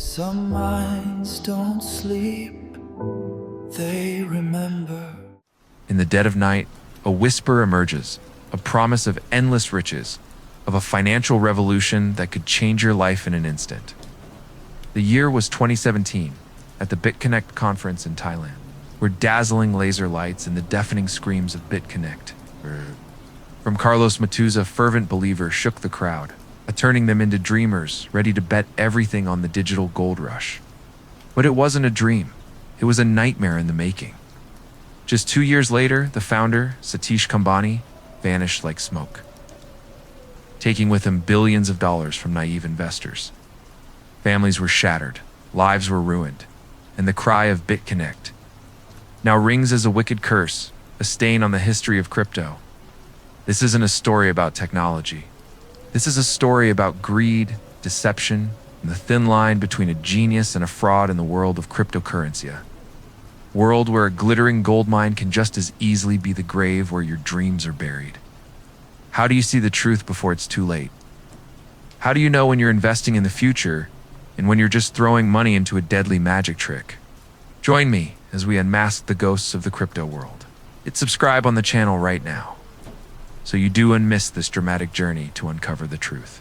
Some minds don't sleep, they remember. In the dead of night, a whisper emerges, a promise of endless riches, of a financial revolution that could change your life in an instant. The year was 2017, at the Bitconnect conference in Thailand, where dazzling laser lights and the deafening screams of Bitconnect from Carlos Matuza, fervent believer, shook the crowd, turning them into dreamers ready to bet everything on the digital gold rush. But it wasn't a dream. It was a nightmare in the making. Just 2 years later, the founder, Satish Kumbhani, vanished like smoke, taking with him billions of dollars from naive investors. Families were shattered, lives were ruined, and the cry of BitConnect now rings as a wicked curse, a stain on the history of crypto. This isn't a story about technology. This is a story about greed, deception, and the thin line between a genius and a fraud in the world of cryptocurrency. A world where a glittering gold mine can just as easily be the grave where your dreams are buried. How do you see the truth before it's too late? How do you know when you're investing in the future and when you're just throwing money into a deadly magic trick? Join me as we unmask the ghosts of the crypto world. Hit subscribe on the channel right now, so you do and miss this dramatic journey to uncover the truth.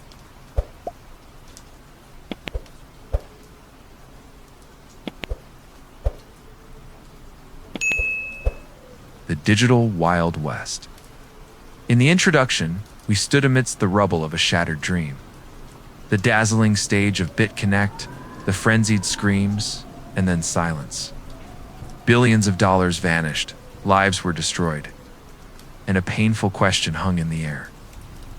The Digital Wild West. In the introduction, we stood amidst the rubble of a shattered dream. The dazzling stage of BitConnect, the frenzied screams, and then silence. Billions of dollars vanished, lives were destroyed, and a painful question hung in the air.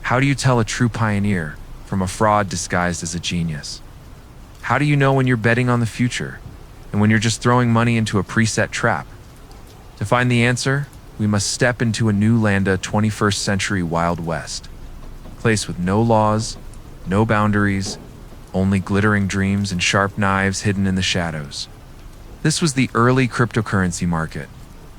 How do you tell a true pioneer from a fraud disguised as a genius? How do you know when you're betting on the future and when you're just throwing money into a preset trap? To find the answer, we must step into a new land, a 21st century Wild West, a place with no laws, no boundaries, only glittering dreams and sharp knives hidden in the shadows. This was the early cryptocurrency market,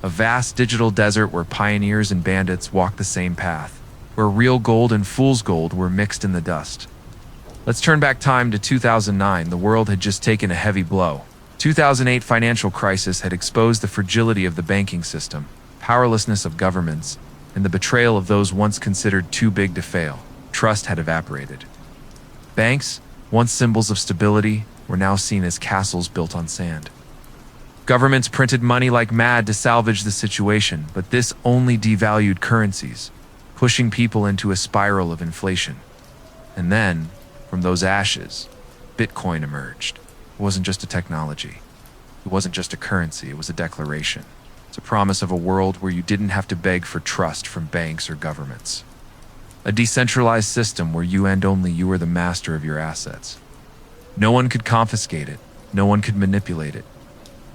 a vast digital desert where pioneers and bandits walked the same path, where real gold and fool's gold were mixed in the dust. Let's turn back time to 2009. The world had just taken a heavy blow. 2008 financial crisis had exposed the fragility of the banking system, powerlessness of governments, and the betrayal of those once considered too big to fail. Trust had evaporated. Banks, once symbols of stability, were now seen as castles built on sand. Governments printed money like mad to salvage the situation, but this only devalued currencies, pushing people into a spiral of inflation. And then, from those ashes, Bitcoin emerged. It wasn't just a technology. It wasn't just a currency, it was a declaration. It's a promise of a world where you didn't have to beg for trust from banks or governments. A decentralized system where you and only you were the master of your assets. No one could confiscate it. No one could manipulate it.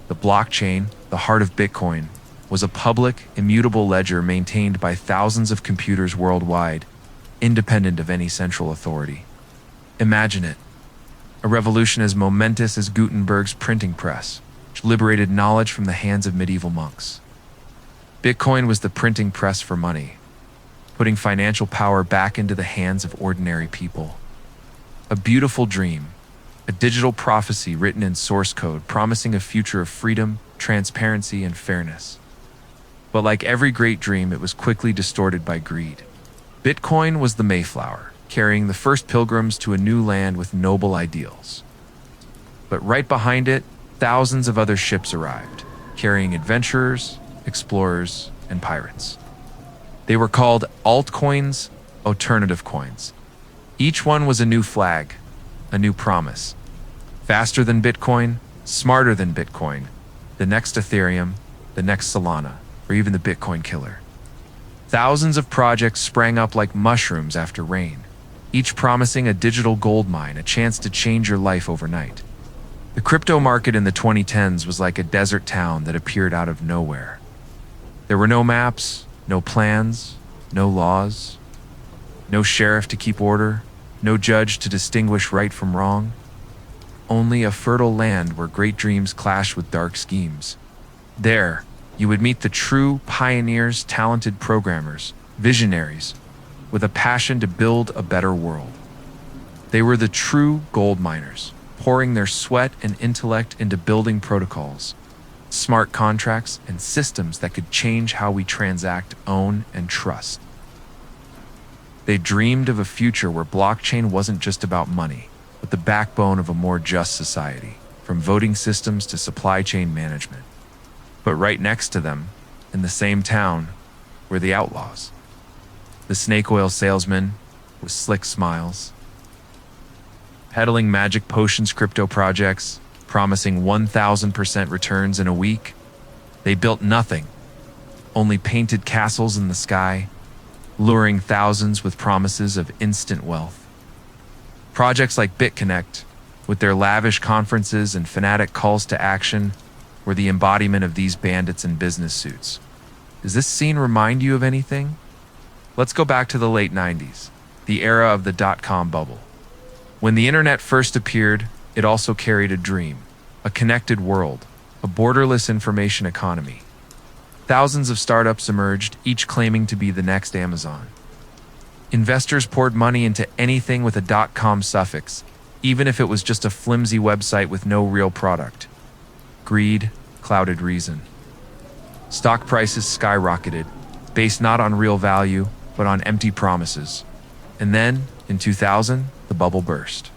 The blockchain, the heart of Bitcoin, was a public, immutable ledger maintained by thousands of computers worldwide, independent of any central authority. Imagine it. A revolution as momentous as Gutenberg's printing press, which liberated knowledge from the hands of medieval monks. Bitcoin was the printing press for money, putting financial power back into the hands of ordinary people. A beautiful dream, a digital prophecy written in source code promising a future of freedom, transparency, and fairness. But like every great dream, it was quickly distorted by greed. Bitcoin was the Mayflower, carrying the first pilgrims to a new land with noble ideals. But right behind it, thousands of other ships arrived, carrying adventurers, explorers, and pirates. They were called altcoins, alternative coins. Each one was a new flag, a new promise. Faster than Bitcoin, smarter than Bitcoin, the next Ethereum, the next Solana, or even the Bitcoin killer. Thousands of projects sprang up like mushrooms after rain, each promising a digital gold mine, a chance to change your life overnight. The crypto market in the 2010s was like a desert town that appeared out of nowhere. There were no maps, no plans, no laws, no sheriff to keep order, no judge to distinguish right from wrong. Only a fertile land where great dreams clashed with dark schemes. There, you would meet the true pioneers, talented programmers, visionaries, with a passion to build a better world. They were the true gold miners, pouring their sweat and intellect into building protocols, smart contracts, and systems that could change how we transact, own, and trust. They dreamed of a future where blockchain wasn't just about money, but the backbone of a more just society, from voting systems to supply chain management. But right next to them, in the same town, were the outlaws. The snake oil salesman with slick smiles, peddling magic potions crypto projects, promising 1,000% returns in a week. They built nothing, only painted castles in the sky, luring thousands with promises of instant wealth. Projects like Bitconnect, with their lavish conferences and fanatic calls to action, were the embodiment of these bandits in business suits. Does this scene remind you of anything? Let's go back to the late 90s, the era of the dot-com bubble. When the internet first appeared, it also carried a dream, a connected world, a borderless information economy. Thousands of startups emerged, each claiming to be the next Amazon. Investors poured money into anything with a .com suffix, even if it was just a flimsy website with no real product. Greed clouded reason. Stock prices skyrocketed, based not on real value, but on empty promises. And then, in 2000, the bubble burst.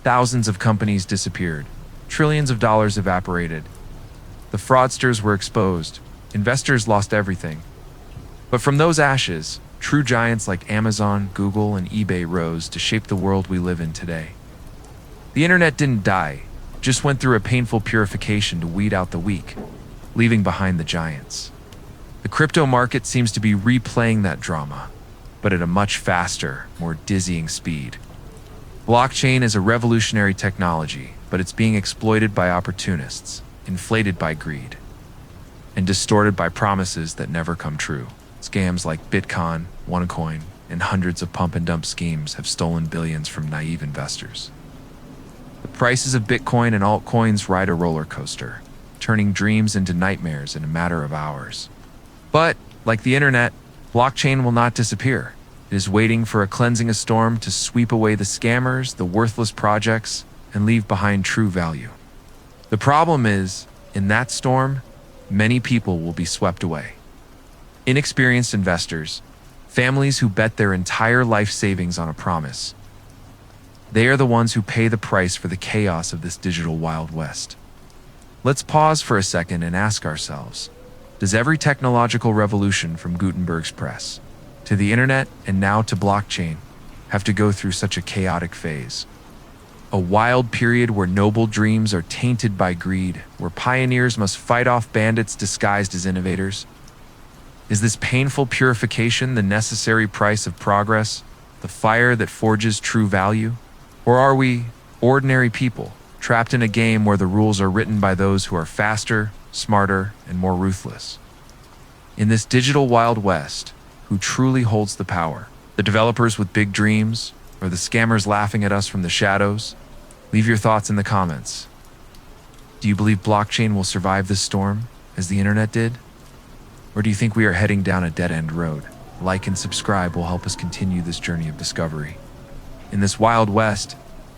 Thousands of companies disappeared. Trillions of dollars evaporated. The fraudsters were exposed. Investors lost everything. But from those ashes, true giants like Amazon, Google, and eBay rose to shape the world we live in today. The internet didn't die, just went through a painful purification to weed out the weak, leaving behind the giants. The crypto market seems to be replaying that drama, but at a much faster, more dizzying speed. Blockchain is a revolutionary technology, but it's being exploited by opportunists, inflated by greed, and distorted by promises that never come true. Scams like Bitcoin, OneCoin, and hundreds of pump-and-dump schemes have stolen billions from naive investors. The prices of Bitcoin and altcoins ride a roller coaster, turning dreams into nightmares in a matter of hours. But, like the internet, blockchain will not disappear. It is waiting for a cleansing storm to sweep away the scammers, the worthless projects, and leave behind true value. The problem is, in that storm, many people will be swept away. Inexperienced investors, families who bet their entire life savings on a promise. They are the ones who pay the price for the chaos of this digital Wild West. Let's pause for a second and ask ourselves, does every technological revolution from Gutenberg's press to the internet and now to blockchain have to go through such a chaotic phase? A wild period where noble dreams are tainted by greed, where pioneers must fight off bandits disguised as innovators? Is this painful purification the necessary price of progress, the fire that forges true value? Or are we, ordinary people, trapped in a game where the rules are written by those who are faster, smarter, and more ruthless? In this digital Wild West, who truly holds the power? The developers with big dreams, or the scammers laughing at us from the shadows? Leave your thoughts in the comments. Do you believe blockchain will survive this storm, as the internet did? Or do you think we are heading down a dead-end road? Like and subscribe will help us continue this journey of discovery. In this Wild West,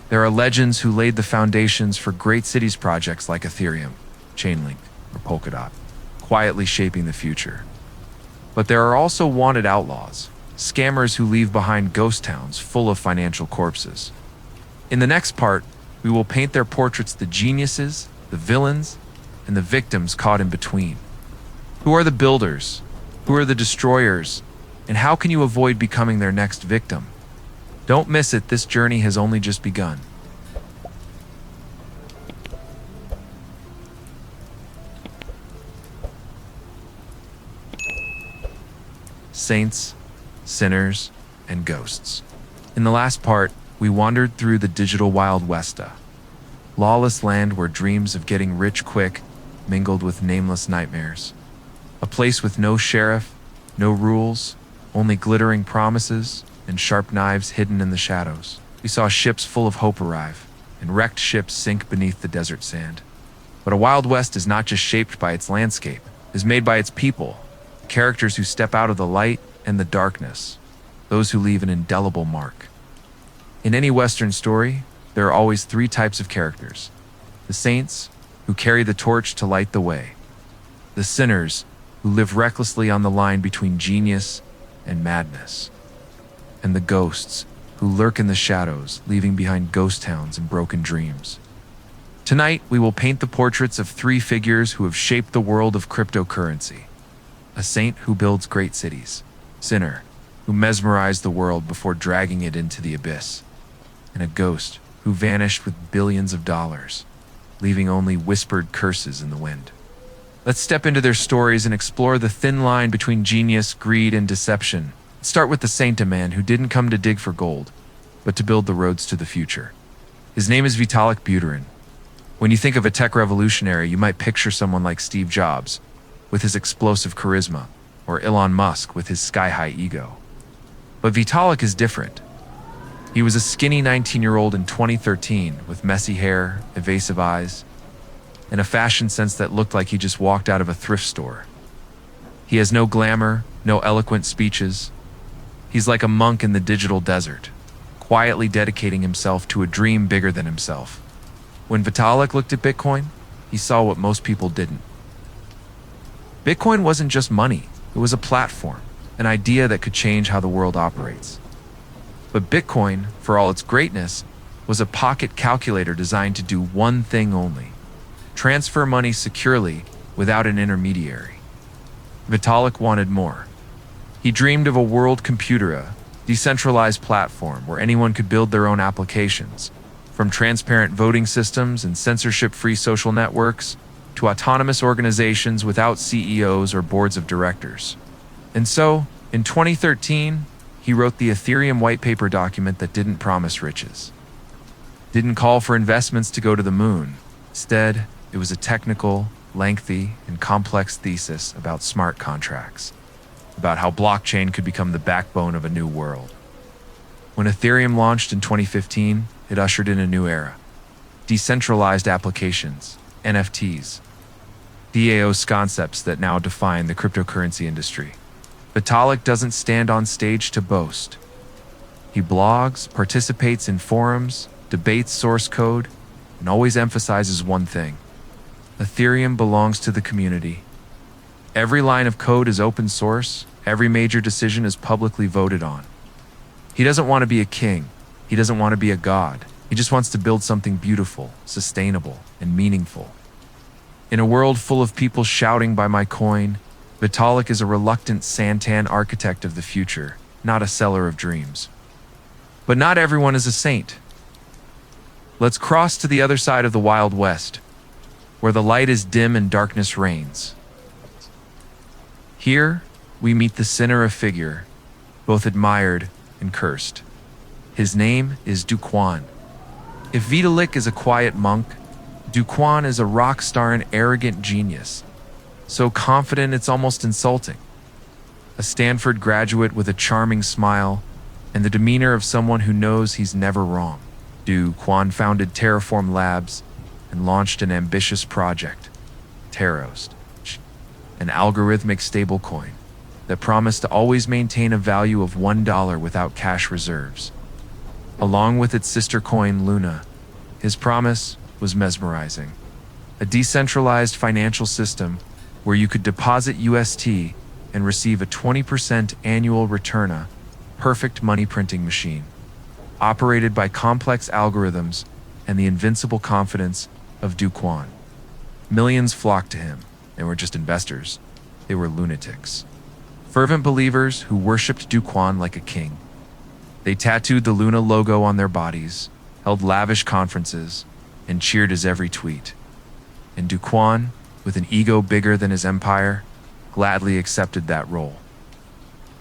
there are legends who laid the foundations for great cities projects like Ethereum, Chainlink, or Polkadot, quietly shaping the future. But there are also wanted outlaws, scammers who leave behind ghost towns full of financial corpses. In the next part, we will paint their portraits, the geniuses, the villains, and the victims caught in between. Who are the builders? Who are the destroyers? And how can you avoid becoming their next victim? Don't miss it, this journey has only just begun. Saints, sinners, and ghosts. In the last part, we wandered through the digital Wild West, a lawless land where dreams of getting rich quick mingled with nameless nightmares. A place with no sheriff, no rules, only glittering promises and sharp knives hidden in the shadows. We saw ships full of hope arrive, and wrecked ships sink beneath the desert sand. But a Wild West is not just shaped by its landscape, it is made by its people, characters who step out of the light and the darkness, those who leave an indelible mark. In any Western story, there are always three types of characters: the saints, who carry the torch to light the way; the sinners, who live recklessly on the line between genius and madness; and the ghosts, who lurk in the shadows, leaving behind ghost towns and broken dreams. Tonight, we will paint the portraits of three figures who have shaped the world of cryptocurrency: a saint who builds great cities, sinner who mesmerized the world before dragging it into the abyss, and a ghost who vanished with billions of dollars, leaving only whispered curses in the wind. Let's step into their stories and explore the thin line between genius, greed, and deception. Let's start with the saint, a man who didn't come to dig for gold, but to build the roads to the future. His name is Vitalik Buterin. When you think of a tech revolutionary, you might picture someone like Steve Jobs, with his explosive charisma, or Elon Musk with his sky-high ego. But Vitalik is different. He was a skinny 19-year-old in 2013 with messy hair, evasive eyes, and a fashion sense that looked like he just walked out of a thrift store. He has no glamour, no eloquent speeches. He's like a monk in the digital desert, quietly dedicating himself to a dream bigger than himself. When Vitalik looked at Bitcoin, he saw what most people didn't. Bitcoin wasn't just money, it was a platform, an idea that could change how the world operates. But Bitcoin, for all its greatness, was a pocket calculator designed to do one thing only: transfer money securely without an intermediary. Vitalik wanted more. He dreamed of a world computer, a decentralized platform where anyone could build their own applications, from transparent voting systems and censorship-free social networks to autonomous organizations without CEOs or boards of directors. And so, in 2013, he wrote the Ethereum white paper document that didn't promise riches, didn't call for investments to go to the moon. Instead, it was a technical, lengthy, and complex thesis about smart contracts, about how blockchain could become the backbone of a new world. When Ethereum launched in 2015, it ushered in a new era: decentralized applications, NFTs, DAOs, concepts that now define the cryptocurrency industry. Vitalik doesn't stand on stage to boast. He blogs, participates in forums, debates source code, and always emphasizes one thing: Ethereum belongs to the community. Every line of code is open source, every major decision is publicly voted on. He doesn't want to be a king, he doesn't want to be a god, he just wants to build something beautiful, sustainable, and meaningful. In a world full of people shouting "buy my coin," Vitalik is a reluctant santan architect of the future, not a seller of dreams. But not everyone is a saint. Let's cross to the other side of the Wild West, where the light is dim and darkness reigns. Here, we meet the sinner, a figure both admired and cursed. His name is Kwon. If Vitalik is a quiet monk, Kwon is a rock star and arrogant genius, so confident it's almost insulting. A Stanford graduate with a charming smile and the demeanor of someone who knows he's never wrong. Kwon founded Terraform Labs and launched an ambitious project, Terrost, an algorithmic stablecoin that promised to always maintain a value of $1 without cash reserves. Along with its sister coin, Luna, his promise was mesmerizing: a decentralized financial system where you could deposit UST and receive a 20% annual return, a perfect money printing machine, operated by complex algorithms and the invincible confidence of Kwon. Millions flocked to him. They weren't just investors, they were lunatics. Fervent believers who worshipped Kwon like a king. They tattooed the Luna logo on their bodies, held lavish conferences, and cheered his every tweet. And Kwon, with an ego bigger than his empire, gladly accepted that role.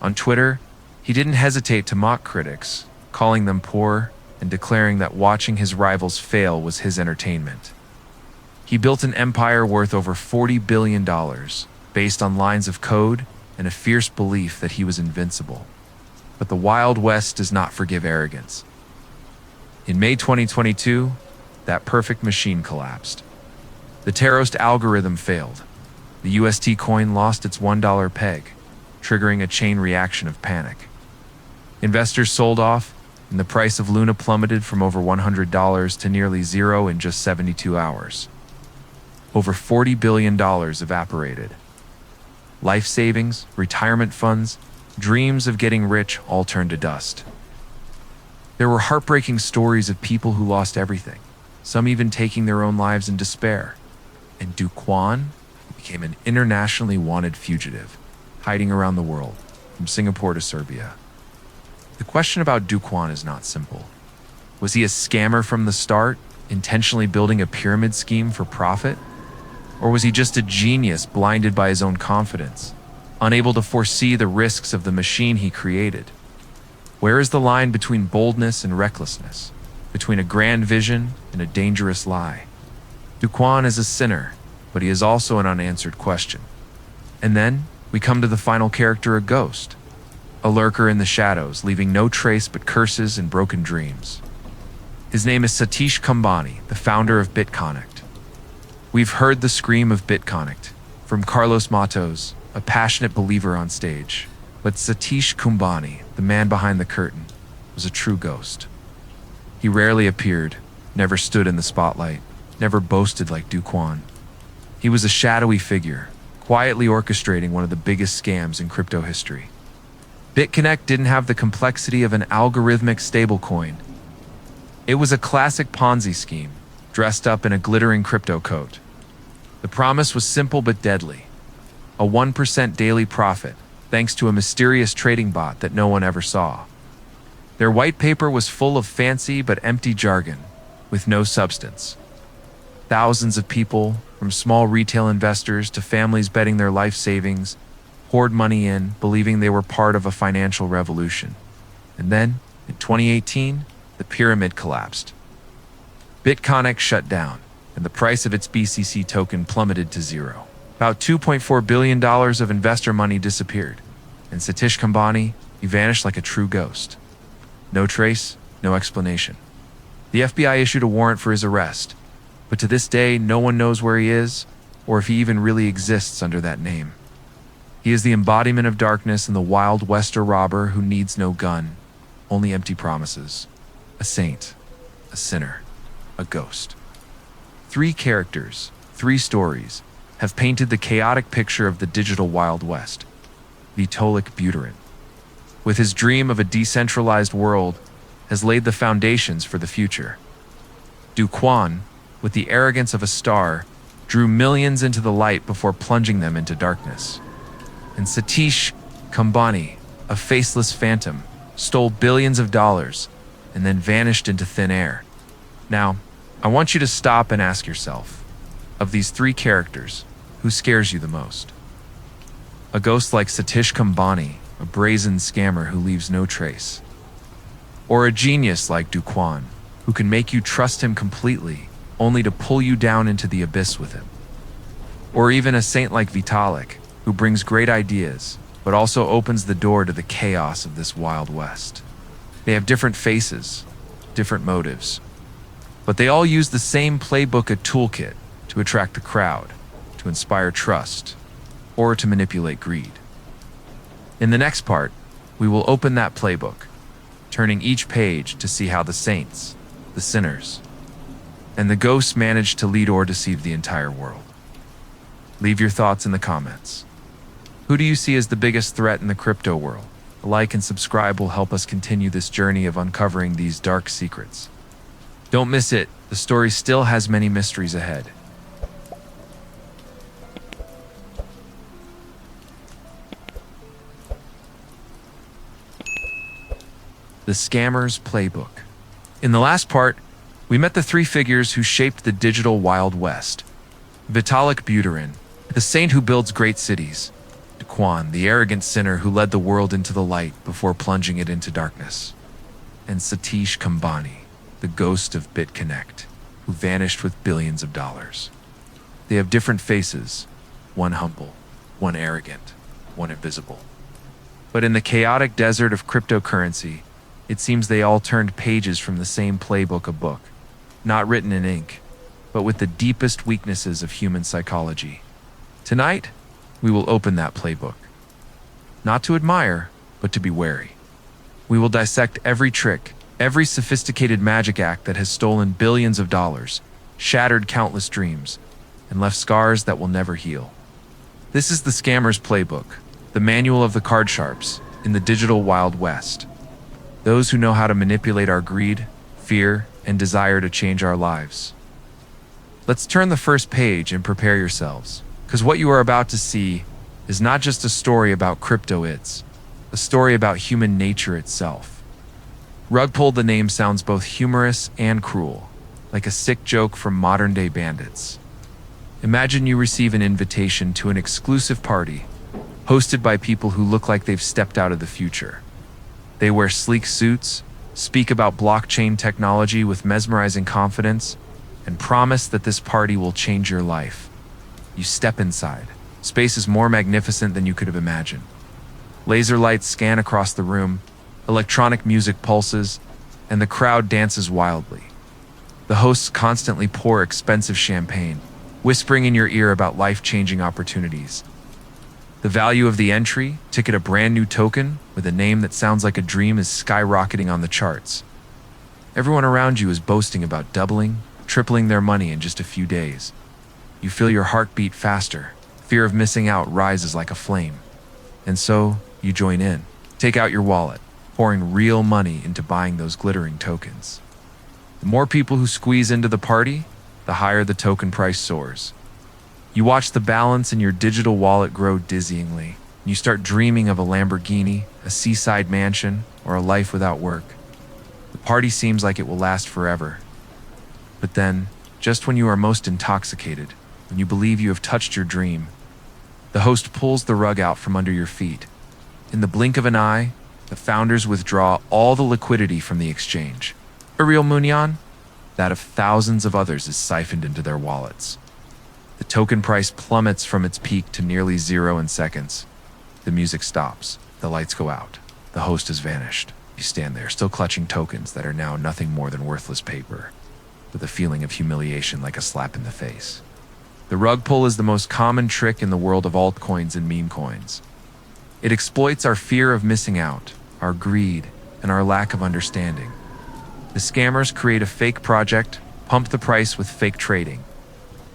On Twitter, he didn't hesitate to mock critics, calling them poor and declaring that watching his rivals fail was his entertainment. He built an empire worth over $40 billion, based on lines of code and a fierce belief that he was invincible. But the Wild West does not forgive arrogance. In May 2022, that perfect machine collapsed. The Terrost algorithm failed. The UST coin lost its $1 peg, triggering a chain reaction of panic. Investors sold off, and the price of Luna plummeted from over $100 to nearly zero in just 72 hours. Over $40 billion evaporated. Life savings, retirement funds, dreams of getting rich all turned to dust. There were heartbreaking stories of people who lost everything, some even taking their own lives in despair. And Kwon became an internationally wanted fugitive, hiding around the world, from Singapore to Serbia. The question about Kwon is not simple. Was he a scammer from the start, intentionally building a pyramid scheme for profit? Or was he just a genius blinded by his own confidence, unable to foresee the risks of the machine he created? Where is the line between boldness and recklessness, between a grand vision and a dangerous lie? Kwon is a sinner, but he is also an unanswered question. And then we come to the final character, a ghost, a lurker in the shadows, leaving no trace but curses and broken dreams. His name is Satish Kumbhani, the founder of BitConnect. We've heard the scream of BitConnect from Carlos Matos, a passionate believer on stage. But Satish Kumbhani, the man behind the curtain, was a true ghost. He rarely appeared, never stood in the spotlight, never boasted like Kwon. He was a shadowy figure, quietly orchestrating one of the biggest scams in crypto history. Bitconnect didn't have the complexity of an algorithmic stablecoin. It was a classic Ponzi scheme, dressed up in a glittering crypto coat. The promise was simple but deadly: a 1% daily profit, thanks to a mysterious trading bot that no one ever saw. Their white paper was full of fancy but empty jargon, with no substance. Thousands of people, from small retail investors to families betting their life savings, poured money in, believing they were part of a financial revolution. And then, in 2018, the pyramid collapsed. Bitconnect shut down, and the price of its BCC token plummeted to zero. About $2.4 billion of investor money disappeared, and Satish Kumbhani, he vanished like a true ghost. No trace, no explanation. The FBI issued a warrant for his arrest, but to this day, no one knows where he is, or if he even really exists under that name. He is the embodiment of darkness and the Wild Wester robber who needs no gun, only empty promises. A saint, a sinner, a ghost. 3 characters, 3 stories, have painted the chaotic picture of the digital Wild West. Vitalik Buterin, with his dream of a decentralized world, has laid the foundations for the future. Kwon, with the arrogance of a star, drew millions into the light before plunging them into darkness. And Satish Kumbhani, a faceless phantom, stole billions of dollars and then vanished into thin air. Now, I want you to stop and ask yourself, of these 3 characters, who scares you the most? A ghost like Satish Kumbhani, a brazen scammer who leaves no trace? Or a genius like Kwon, who can make you trust him completely, only to pull you down into the abyss with him? Or even a saint like Vitalik, who brings great ideas, but also opens the door to the chaos of this Wild West? They have different faces, different motives, but they all use the same playbook, a toolkit, to attract the crowd, to inspire trust, or to manipulate greed. In the next part, we will open that playbook, turning each page to see how the saints, the sinners, and the ghosts managed to lead or deceive the entire world. Leave your thoughts in the comments. Who do you see as the biggest threat in the crypto world? A like and subscribe will help us continue this journey of uncovering these dark secrets. Don't miss it, the story still has many mysteries ahead. The Scammer's Playbook. In the last part, we met the 3 figures who shaped the digital Wild West. Vitalik Buterin, the saint who builds great cities. Kwon, the arrogant sinner who led the world into the light before plunging it into darkness. And Satish Kumbhani, the ghost of BitConnect, who vanished with billions of dollars. They have different faces, one humble, one arrogant, one invisible. But in the chaotic desert of cryptocurrency, it seems they all turned pages from the same playbook, a book, not written in ink, but with the deepest weaknesses of human psychology. Tonight, we will open that playbook. Not to admire, but to be wary. We will dissect every trick, Every sophisticated magic act that has stolen billions of dollars, shattered countless dreams, and left scars that will never heal. This is the scammer's playbook, the manual of the card sharps in the digital Wild West. Those who know how to manipulate our greed, fear, and desire to change our lives. Let's turn the first page and prepare yourselves, because what you are about to see is not just a story about crypto, it's a story about human nature itself. Rug pull, the name sounds both humorous and cruel, like a sick joke from modern-day bandits. Imagine you receive an invitation to an exclusive party, hosted by people who look like they've stepped out of the future. They wear sleek suits, speak about blockchain technology with mesmerizing confidence, and promise that this party will change your life. You step inside. Space is more magnificent than you could have imagined. Laser lights scan across the room, electronic music pulses, and the crowd dances wildly. The hosts constantly pour expensive champagne, whispering in your ear about life-changing opportunities. The value of the entry ticket, a brand new token with a name that sounds like a dream, is skyrocketing on the charts. Everyone around you is boasting about doubling, tripling their money in just a few days. You feel your heart beat faster. Fear of missing out rises like a flame. And so, you join in. Take out your wallet, pouring real money into buying those glittering tokens. The more people who squeeze into the party, the higher the token price soars. You watch the balance in your digital wallet grow dizzyingly, and you start dreaming of a Lamborghini, a seaside mansion, or a life without work. The party seems like it will last forever. But then, just when you are most intoxicated, when you believe you have touched your dream, the host pulls the rug out from under your feet. In the blink of an eye, the founders withdraw all the liquidity from the exchange. A real Munyan? That of thousands of others is siphoned into their wallets. The token price plummets from its peak to nearly zero in seconds. The music stops. The lights go out. The host has vanished. You stand there, still clutching tokens that are now nothing more than worthless paper, with a feeling of humiliation like a slap in the face. The rug pull is the most common trick in the world of altcoins and meme coins. It exploits our fear of missing out, our greed, and our lack of understanding. The scammers create a fake project, pump the price with fake trading,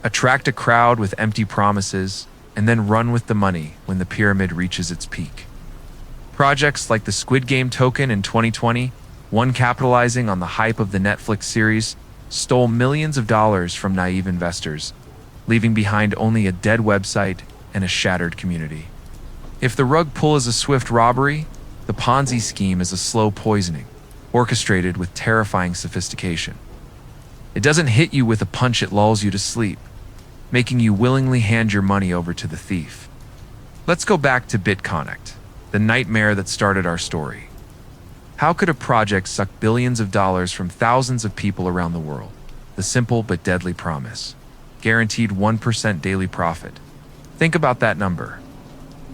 attract a crowd with empty promises, and then run with the money when the pyramid reaches its peak. Projects like the Squid Game token in 2020, one capitalizing on the hype of the Netflix series, stole millions of dollars from naive investors, leaving behind only a dead website and a shattered community. If the rug pull is a swift robbery, the Ponzi scheme is a slow poisoning, orchestrated with terrifying sophistication. It doesn't hit you with a punch, it lulls you to sleep, making you willingly hand your money over to the thief. Let's go back to Bitconnect, the nightmare that started our story. How could a project suck billions of dollars from thousands of people around the world? The simple but deadly promise. Guaranteed 1% daily profit. Think about that number.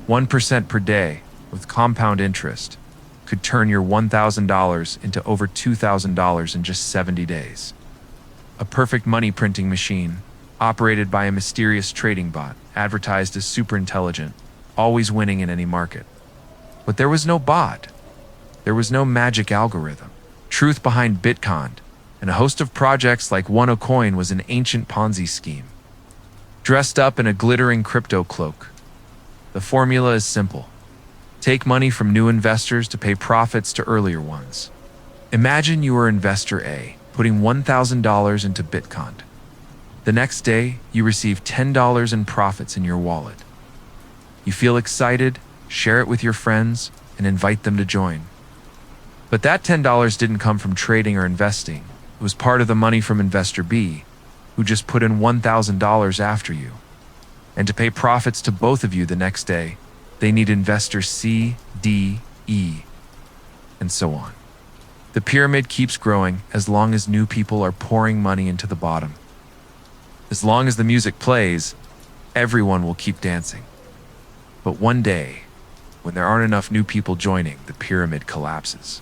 1% per day, with compound interest, could turn your $1,000 into over $2,000 in just 70 days. A perfect money printing machine, operated by a mysterious trading bot, advertised as super intelligent, always winning in any market. But there was no bot. There was no magic algorithm. Truth behind Bitcoin and a host of projects like OneCoin was an ancient Ponzi scheme. Dressed up in a glittering crypto cloak. The formula is simple. Take money from new investors to pay profits to earlier ones. Imagine you are investor A, putting $1,000 into Bitcoin. The next day, you receive $10 in profits in your wallet. You feel excited, share it with your friends, and invite them to join. But that $10 didn't come from trading or investing. It was part of the money from investor B, who just put in $1,000 after you. And to pay profits to both of you the next day, they need investor C, D, E, and so on. The pyramid keeps growing as long as new people are pouring money into the bottom. As long as the music plays, everyone will keep dancing. But one day, when there aren't enough new people joining, the pyramid collapses.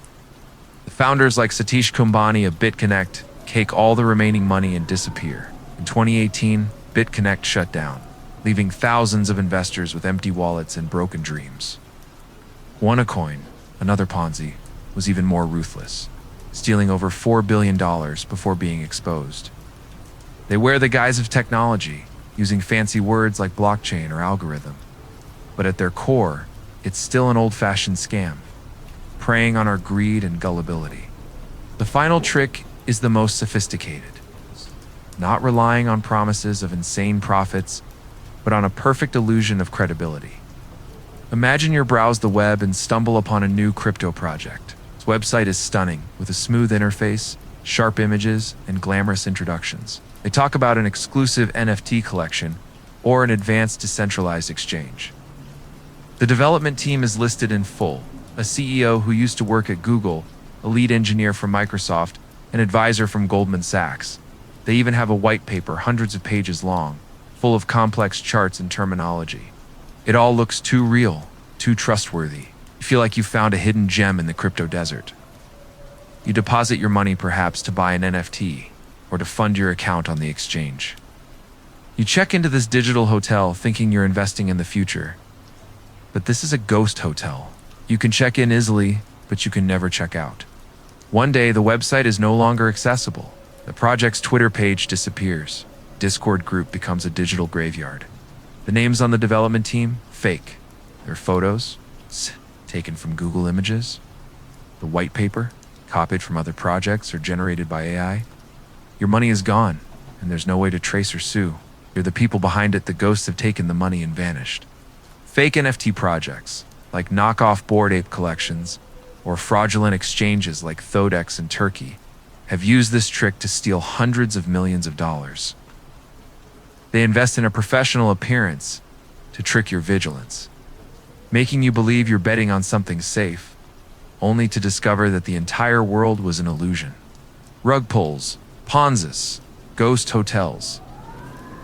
The founders like Satish Kumbhani of Bitconnect take all the remaining money and disappear. In 2018, Bitconnect shut down, leaving thousands of investors with empty wallets and broken dreams. OneCoin, another Ponzi, was even more ruthless. stealing over $4 billion before being exposed. They wear the guise of technology, using fancy words like blockchain or algorithm. But at their core, it's still an old-fashioned scam, preying on our greed and gullibility. The final trick is the most sophisticated, not relying on promises of insane profits, but on a perfect illusion of credibility. Imagine you browse the web and stumble upon a new crypto project. Its website is stunning, with a smooth interface, sharp images, and glamorous introductions. They talk about an exclusive NFT collection or an advanced decentralized exchange. The development team is listed in full: a CEO who used to work at Google, a lead engineer from Microsoft, an advisor from Goldman Sachs. They even have a white paper hundreds of pages long, full of complex charts and terminology. It all looks too real, too trustworthy. You feel like you found a hidden gem in the crypto desert. You deposit your money perhaps to buy an NFT or to fund your account on the exchange. You check into this digital hotel thinking you're investing in the future. But this is a ghost hotel. You can check in easily, but you can never check out. One day, the website is no longer accessible. The project's Twitter page disappears. Discord group becomes a digital graveyard. The names on the development team, fake. Their photos, taken from Google Images. The white paper, copied from other projects or generated by AI. Your money is gone, and there's no way to trace or sue. You're the people behind it. The ghosts have taken the money and vanished. Fake NFT projects, like knockoff Bored Ape collections, or fraudulent exchanges like Thodex in Turkey, have used this trick to steal hundreds of millions of dollars. They invest in a professional appearance to trick your vigilance, making you believe you're betting on something safe, only to discover that the entire world was an illusion. Rug pulls, Ponzis, ghost hotels.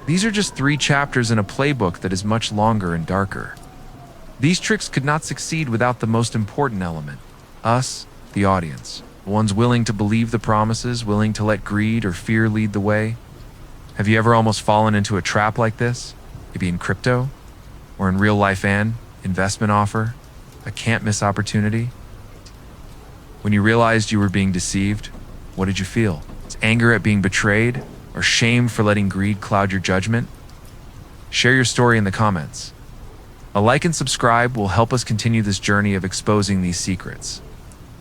These are just 3 chapters in a playbook that is much longer and darker. These tricks could not succeed without the most important element: us, the audience. The ones willing to believe the promises, willing to let greed or fear lead the way. Have you ever almost fallen into a trap like this? Maybe in crypto? Or in real life an investment offer? A can't miss opportunity? When you realized you were being deceived, what did you feel? Is anger at being betrayed? Or shame for letting greed cloud your judgment? Share your story in the comments. A like and subscribe will help us continue this journey of exposing these secrets.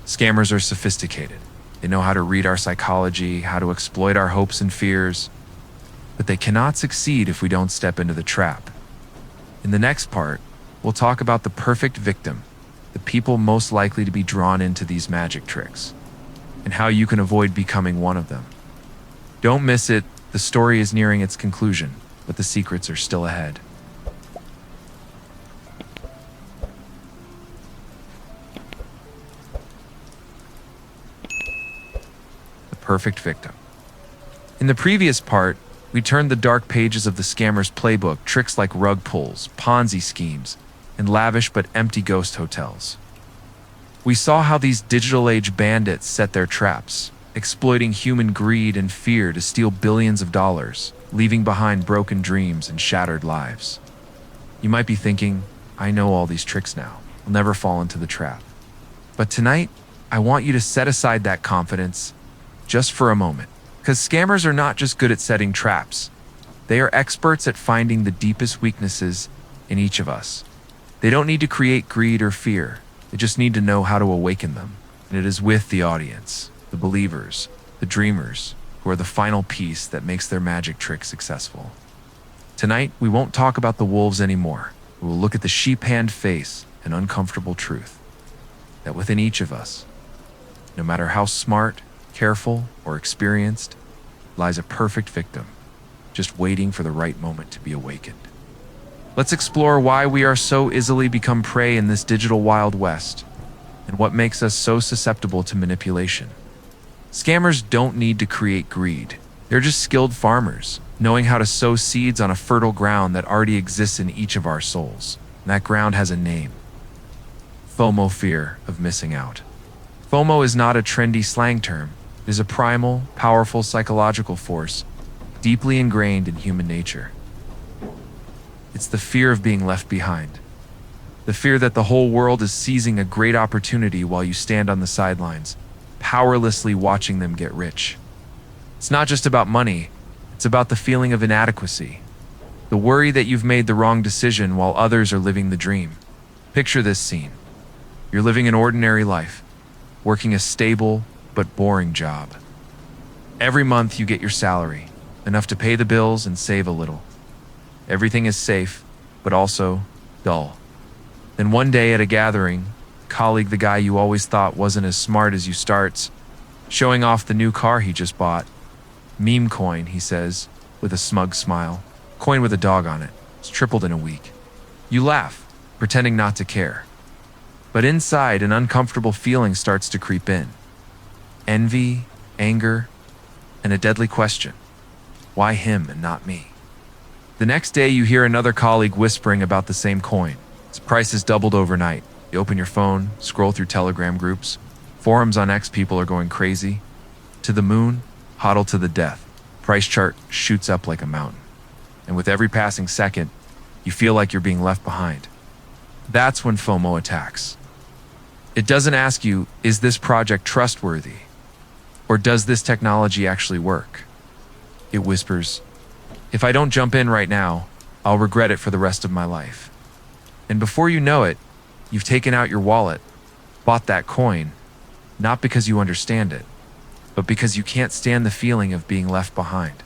Scammers are sophisticated. They know how to read our psychology, how to exploit our hopes and fears, but they cannot succeed if we don't step into the trap. In the next part, we'll talk about the perfect victim, the people most likely to be drawn into these magic tricks, and how you can avoid becoming one of them. Don't miss it. The story is nearing its conclusion, but the secrets are still ahead. The perfect victim. In the previous part, we turned the dark pages of the scammer's playbook, tricks like rug pulls, Ponzi schemes, and lavish but empty ghost hotels. We saw how these digital age bandits set their traps, exploiting human greed and fear to steal billions of dollars, leaving behind broken dreams and shattered lives. You might be thinking, I know all these tricks now. I'll never fall into the trap. But tonight, I want you to set aside that confidence just for a moment. Because scammers are not just good at setting traps. They are experts at finding the deepest weaknesses in each of us. They don't need to create greed or fear. They just need to know how to awaken them. And it is with the audience, the believers, the dreamers, who are the final piece that makes their magic trick successful. Tonight, we won't talk about the wolves anymore. We will look at the sheep-hand face and uncomfortable truth. That within each of us, no matter how smart, careful, or experienced, lies a perfect victim, just waiting for the right moment to be awakened. Let's explore why we are so easily become prey in this digital Wild West, and what makes us so susceptible to manipulation. Scammers don't need to create greed. They're just skilled farmers, knowing how to sow seeds on a fertile ground that already exists in each of our souls. And that ground has a name: FOMO, fear of missing out. FOMO is not a trendy slang term. It is a primal, powerful psychological force, deeply ingrained in human nature. It's the fear of being left behind. The fear that the whole world is seizing a great opportunity while you stand on the sidelines, powerlessly watching them get rich. It's not just about money, it's about the feeling of inadequacy, the worry that you've made the wrong decision while others are living the dream. Picture this scene. You're living an ordinary life, working a stable but boring job. Every month you get your salary, enough to pay the bills and save a little. Everything is safe, but also dull. Then one day at a gathering, a colleague, the guy you always thought wasn't as smart as you, starts showing off the new car he just bought. Meme coin, he says, with a smug smile. Coin with a dog on it. It's tripled in a week. You laugh, pretending not to care. But inside, an uncomfortable feeling starts to creep in. Envy, anger, and a deadly question. Why him and not me? The next day, you hear another colleague whispering about the same coin. Its price has doubled overnight. You open your phone, scroll through Telegram groups. Forums on X, people are going crazy. To the moon, hodl to the death. Price chart shoots up like a mountain. And with every passing second, you feel like you're being left behind. That's when FOMO attacks. It doesn't ask you, is this project trustworthy? Or does this technology actually work? It whispers, if I don't jump in right now, I'll regret it for the rest of my life. And before you know it, you've taken out your wallet, bought that coin, not because you understand it, but because you can't stand the feeling of being left behind.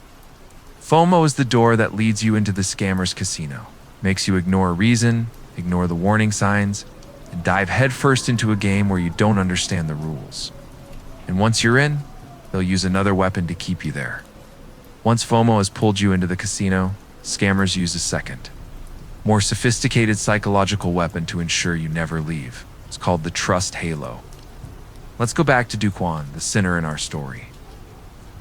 FOMO is the door that leads you into the scammer's casino, makes you ignore reason, ignore the warning signs, and dive headfirst into a game where you don't understand the rules. And once you're in, they'll use another weapon to keep you there. Once FOMO has pulled you into the casino, scammers use a second, more sophisticated psychological weapon to ensure you never leave. It's called the trust halo. Let's go back to Kwon, the sinner in our story.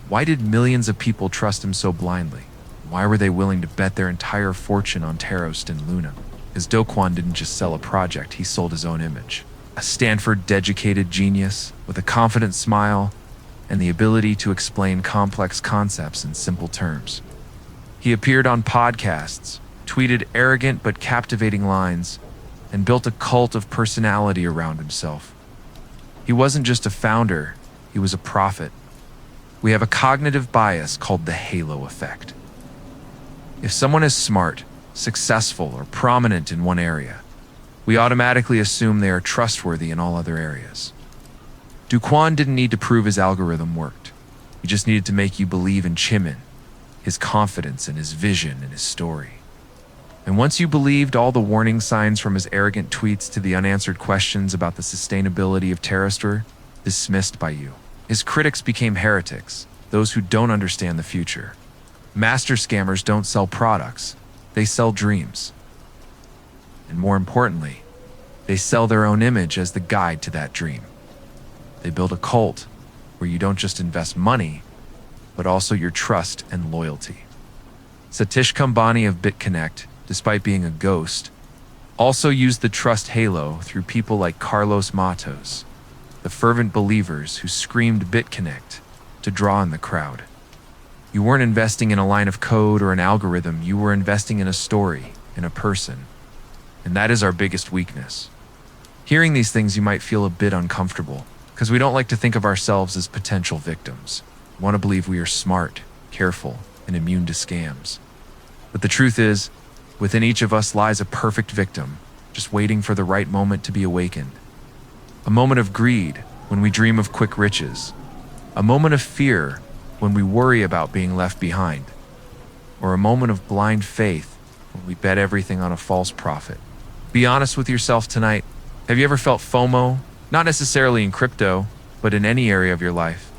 Why did millions of people trust him so blindly? Why were they willing to bet their entire fortune on Tarost and Luna? Because Kwon didn't just sell a project, he sold his own image. A Stanford-educated genius with a confident smile and the ability to explain complex concepts in simple terms. He appeared on podcasts, tweeted arrogant but captivating lines, and built a cult of personality around himself. He wasn't just a founder, he was a prophet. We have a cognitive bias called the halo effect. If someone is smart, successful, or prominent in one area, we automatically assume they are trustworthy in all other areas. Kwon didn't need to prove his algorithm worked. He just needed to make you believe in Chimin, his confidence and his vision and his story. And once you believed all the warning signs from his arrogant tweets to the unanswered questions about the sustainability of Tarost were dismissed by you. His critics became heretics, those who don't understand the future. Master scammers don't sell products, they sell dreams. And more importantly, they sell their own image as the guide to that dream. They build a cult where you don't just invest money, but also your trust and loyalty. Satish Kumbhani of Bitconnect, despite being a ghost, also used the trust halo through people like Carlos Matos, the fervent believers who screamed Bitconnect to draw in the crowd. You weren't investing in a line of code or an algorithm, you were investing in a story, in a person. And that is our biggest weakness. Hearing these things, you might feel a bit uncomfortable, because we don't like to think of ourselves as potential victims. We want to believe we are smart, careful, and immune to scams. But the truth is, within each of us lies a perfect victim, just waiting for the right moment to be awakened. A moment of greed, when we dream of quick riches. A moment of fear, when we worry about being left behind. Or a moment of blind faith, when we bet everything on a false prophet. Be honest with yourself tonight. Have you ever felt FOMO? Not necessarily in crypto, but in any area of your life.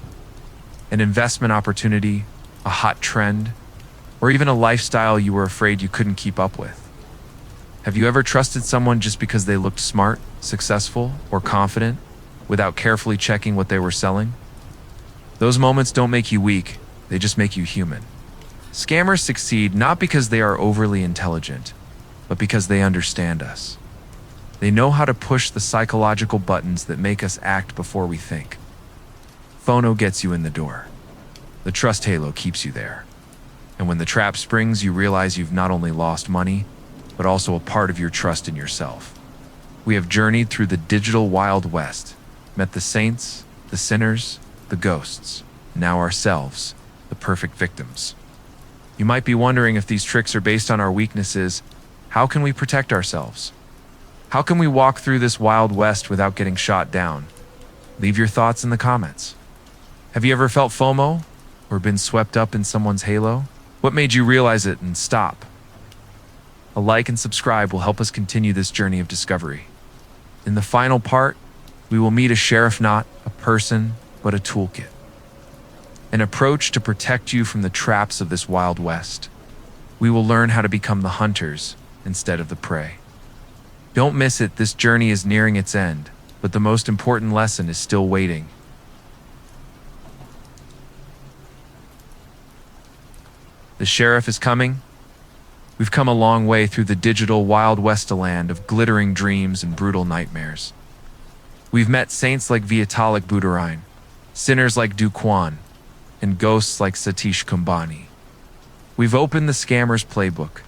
An investment opportunity, a hot trend, or even a lifestyle you were afraid you couldn't keep up with. Have you ever trusted someone just because they looked smart, successful, or confident, without carefully checking what they were selling? Those moments don't make you weak, they just make you human. Scammers succeed not because they are overly intelligent, but because they understand us. They know how to push the psychological buttons that make us act before we think. FOMO gets you in the door. The trust halo keeps you there. And when the trap springs, you realize you've not only lost money, but also a part of your trust in yourself. We have journeyed through the digital Wild West, met the saints, The sinners, the ghosts, now ourselves, the perfect victims. You might be wondering if these tricks are based on our weaknesses. How can we protect ourselves? How can we walk through this wild west without getting shot down? Leave your thoughts in the comments. Have you ever felt FOMO or been swept up in someone's halo? What made you realize it and stop? A like and subscribe will help us continue this journey of discovery. In the final part, we will meet a sheriff, not a person, but a toolkit. An approach to protect you from the traps of this wild west. We will learn how to become the hunters instead of the prey. Don't miss it, this journey is nearing its end, but the most important lesson is still waiting. The sheriff is coming. We've come a long way through the digital Wild West land of glittering dreams and brutal nightmares. We've met saints like Vitalik Buterin, sinners like Kwon, and ghosts like Satish Kumbhani. We've opened the scammer's playbook,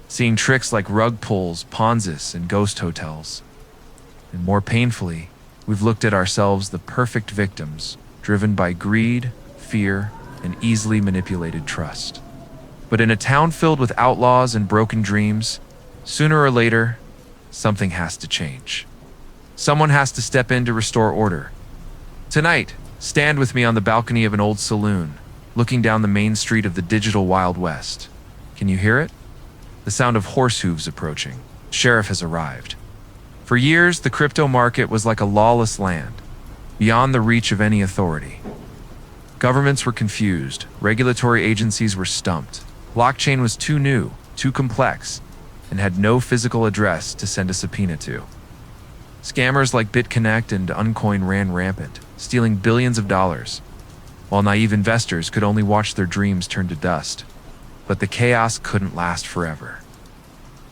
seeing tricks like rug pulls, Ponzis, and ghost hotels. And more painfully, we've looked at ourselves, the perfect victims, driven by greed, fear, and easily manipulated trust. But in a town filled with outlaws and broken dreams, sooner or later, something has to change. Someone has to step in to restore order. Tonight, stand with me on the balcony of an old saloon, looking down the main street of the digital Wild West. Can you hear it? The sound of horse hooves approaching. Sheriff has arrived. For years, the crypto market was like a lawless land, beyond the reach of any authority. Governments were confused, regulatory agencies were stumped. Blockchain was too new, too complex, and had no physical address to send a subpoena to. Scammers like Bitconnect and Uncoin ran rampant, stealing billions of dollars, while naive investors could only watch their dreams turn to dust. But the chaos couldn't last forever.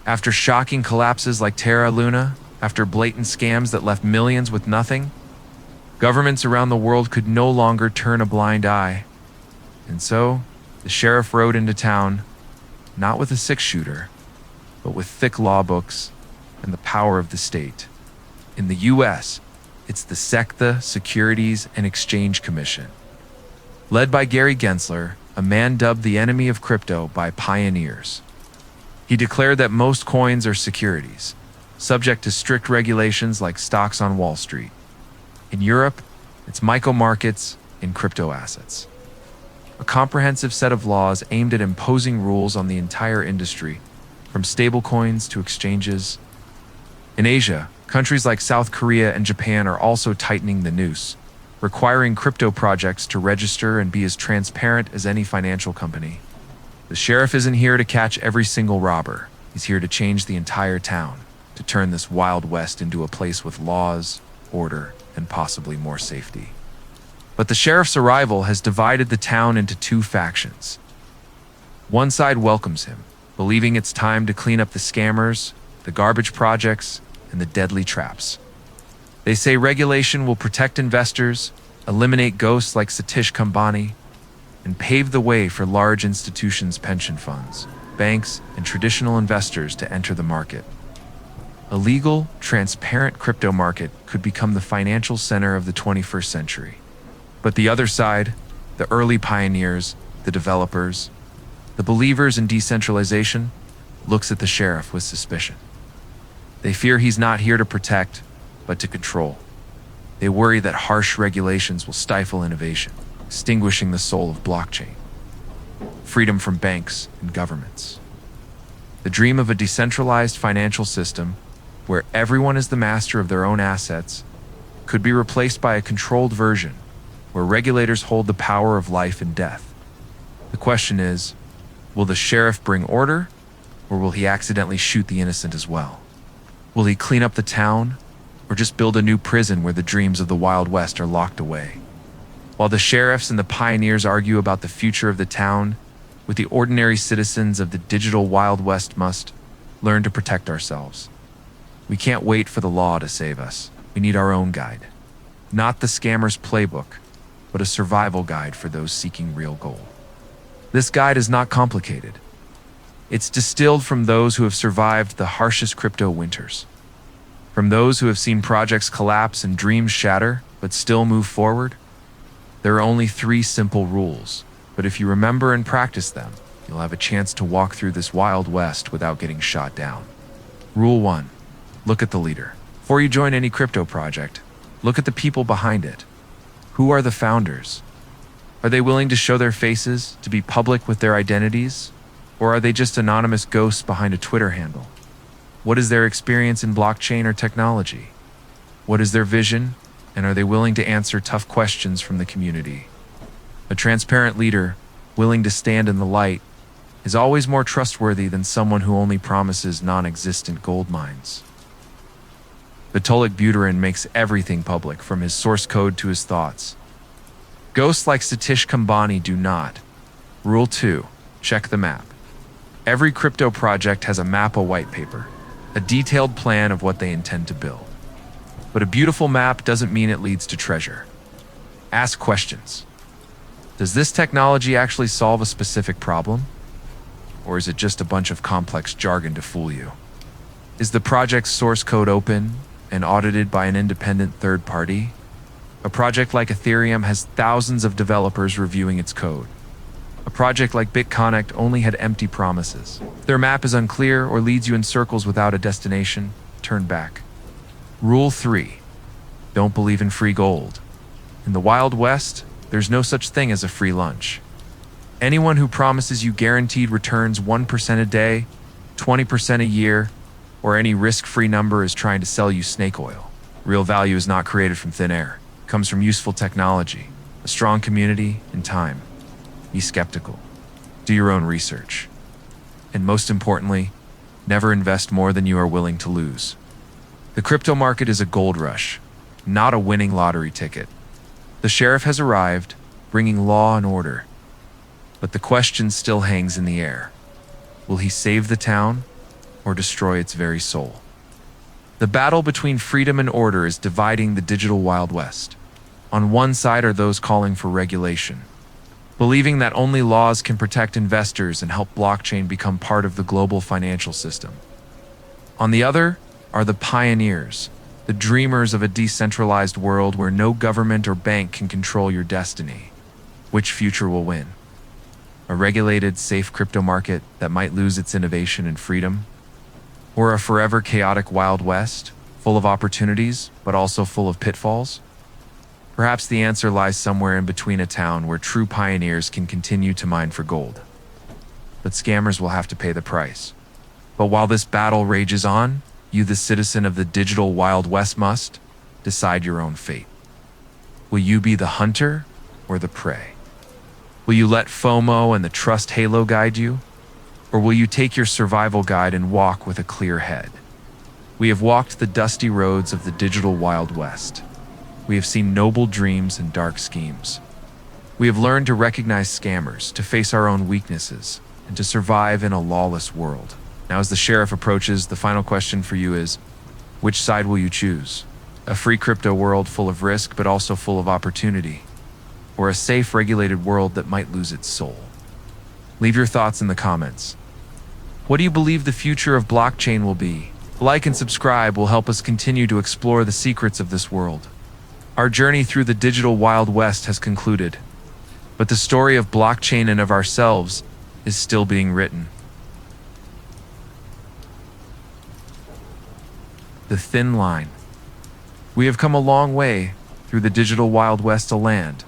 After shocking collapses like Terra Luna, after blatant scams that left millions with nothing, governments around the world could no longer turn a blind eye. And so, the sheriff rode into town, not with a six-shooter, but with thick law books and the power of the state. In the US, it's the SEC, Securities and Exchange Commission. Led by Gary Gensler, a man dubbed the enemy of crypto by pioneers. He declared that most coins are securities, subject to strict regulations like stocks on Wall Street. In Europe, it's micro markets in crypto assets. A comprehensive set of laws aimed at imposing rules on the entire industry, from stablecoins to exchanges. In Asia, countries like South Korea and Japan are also tightening the noose, requiring crypto projects to register and be as transparent as any financial company. The sheriff isn't here to catch every single robber. He's here to change the entire town, to turn this Wild West into a place with laws, order, and possibly more safety. But the sheriff's arrival has divided the town into two factions. One side welcomes him, believing it's time to clean up the scammers, the garbage projects, and the deadly traps. They say regulation will protect investors, eliminate ghosts like Satish Kumbhani, and pave the way for large institutions, pension funds, banks, and traditional investors to enter the market. A legal, transparent crypto market could become the financial center of the 21st century. But the other side, the early pioneers, the developers, the believers in decentralization, looks at the sheriff with suspicion. They fear he's not here to protect, but to control. They worry that harsh regulations will stifle innovation, extinguishing the soul of blockchain, freedom from banks and governments. The dream of a decentralized financial system, where everyone is the master of their own assets, could be replaced by a controlled version, where regulators hold the power of life and death. The question is, will the sheriff bring order, or will he accidentally shoot the innocent as well? Will he clean up the town, or just build a new prison where the dreams of the Wild West are locked away? While the sheriffs and the pioneers argue about the future of the town, with the ordinary citizens of the digital Wild West must learn to protect ourselves. We can't wait for the law to save us. We need our own guide. Not the scammer's playbook, but a survival guide for those seeking real gold. This guide is not complicated. It's distilled from those who have survived the harshest crypto winters, from those who have seen projects collapse and dreams shatter, but still move forward, There are only 3 simple rules, but if you remember and practice them, you'll have a chance to walk through this wild west without getting shot down. Rule 1. Look at the leader. Before you join any crypto project, look at the people behind it. Who are the founders? Are they willing to show their faces, to be public with their identities? Or are they just anonymous ghosts behind a Twitter handle? What is their experience in blockchain or technology? What is their vision? And are they willing to answer tough questions from the community? A transparent leader, willing to stand in the light, is always more trustworthy than someone who only promises non-existent gold mines. Vitalik Buterin makes everything public, from his source code to his thoughts. Ghosts like Satish Kumbhani do not. Rule 2. Check the map. Every crypto project has a map, a white paper, a detailed plan of what they intend to build. But a beautiful map doesn't mean it leads to treasure. Ask questions. Does this technology actually solve a specific problem? Or is it just a bunch of complex jargon to fool you? Is the project's source code open and audited by an independent third party? A project like Ethereum has thousands of developers reviewing its code. A project like Bitconnect only had empty promises. If their map is unclear or leads you in circles without a destination, turn back. Rule 3. Don't believe in free gold. In the Wild West, there's no such thing as a free lunch. Anyone who promises you guaranteed returns 1% a day, 20% a year, or any risk-free number is trying to sell you snake oil. Real value is not created from thin air. It comes from useful technology, a strong community, and time. Be skeptical. Do your own research. And most importantly, never invest more than you are willing to lose. The crypto market is a gold rush, not a winning lottery ticket. The sheriff has arrived, bringing law and order. But the question still hangs in the air. Will he save the town or destroy its very soul? The battle between freedom and order is dividing the digital Wild West. On one side are those calling for regulation, believing that only laws can protect investors and help blockchain become part of the global financial system. On the other are the pioneers, the dreamers of a decentralized world where no government or bank can control your destiny. Which future will win? A regulated, safe crypto market that might lose its innovation and freedom? Or a forever chaotic Wild West, full of opportunities, but also full of pitfalls? Perhaps the answer lies somewhere in between, a town where true pioneers can continue to mine for gold. But scammers will have to pay the price. But while this battle rages on, you, the citizen of the digital Wild West, must decide your own fate. Will you be the hunter or the prey? Will you let FOMO and the trust halo guide you? Or will you take your survival guide and walk with a clear head? We have walked the dusty roads of the digital Wild West. We have seen noble dreams and dark schemes. We have learned to recognize scammers, to face our own weaknesses, and to survive in a lawless world. Now, as the sheriff approaches, the final question for you is, which side will you choose? A free crypto world full of risk but also full of opportunity? Or a safe, regulated world that might lose its soul? Leave your thoughts in the comments. What do you believe the future of blockchain will be? Like and subscribe will help us continue to explore the secrets of this world. Our journey through the digital Wild West has concluded, but the story of blockchain and of ourselves is still being written. The thin line. We have come a long way through the digital Wild West, a land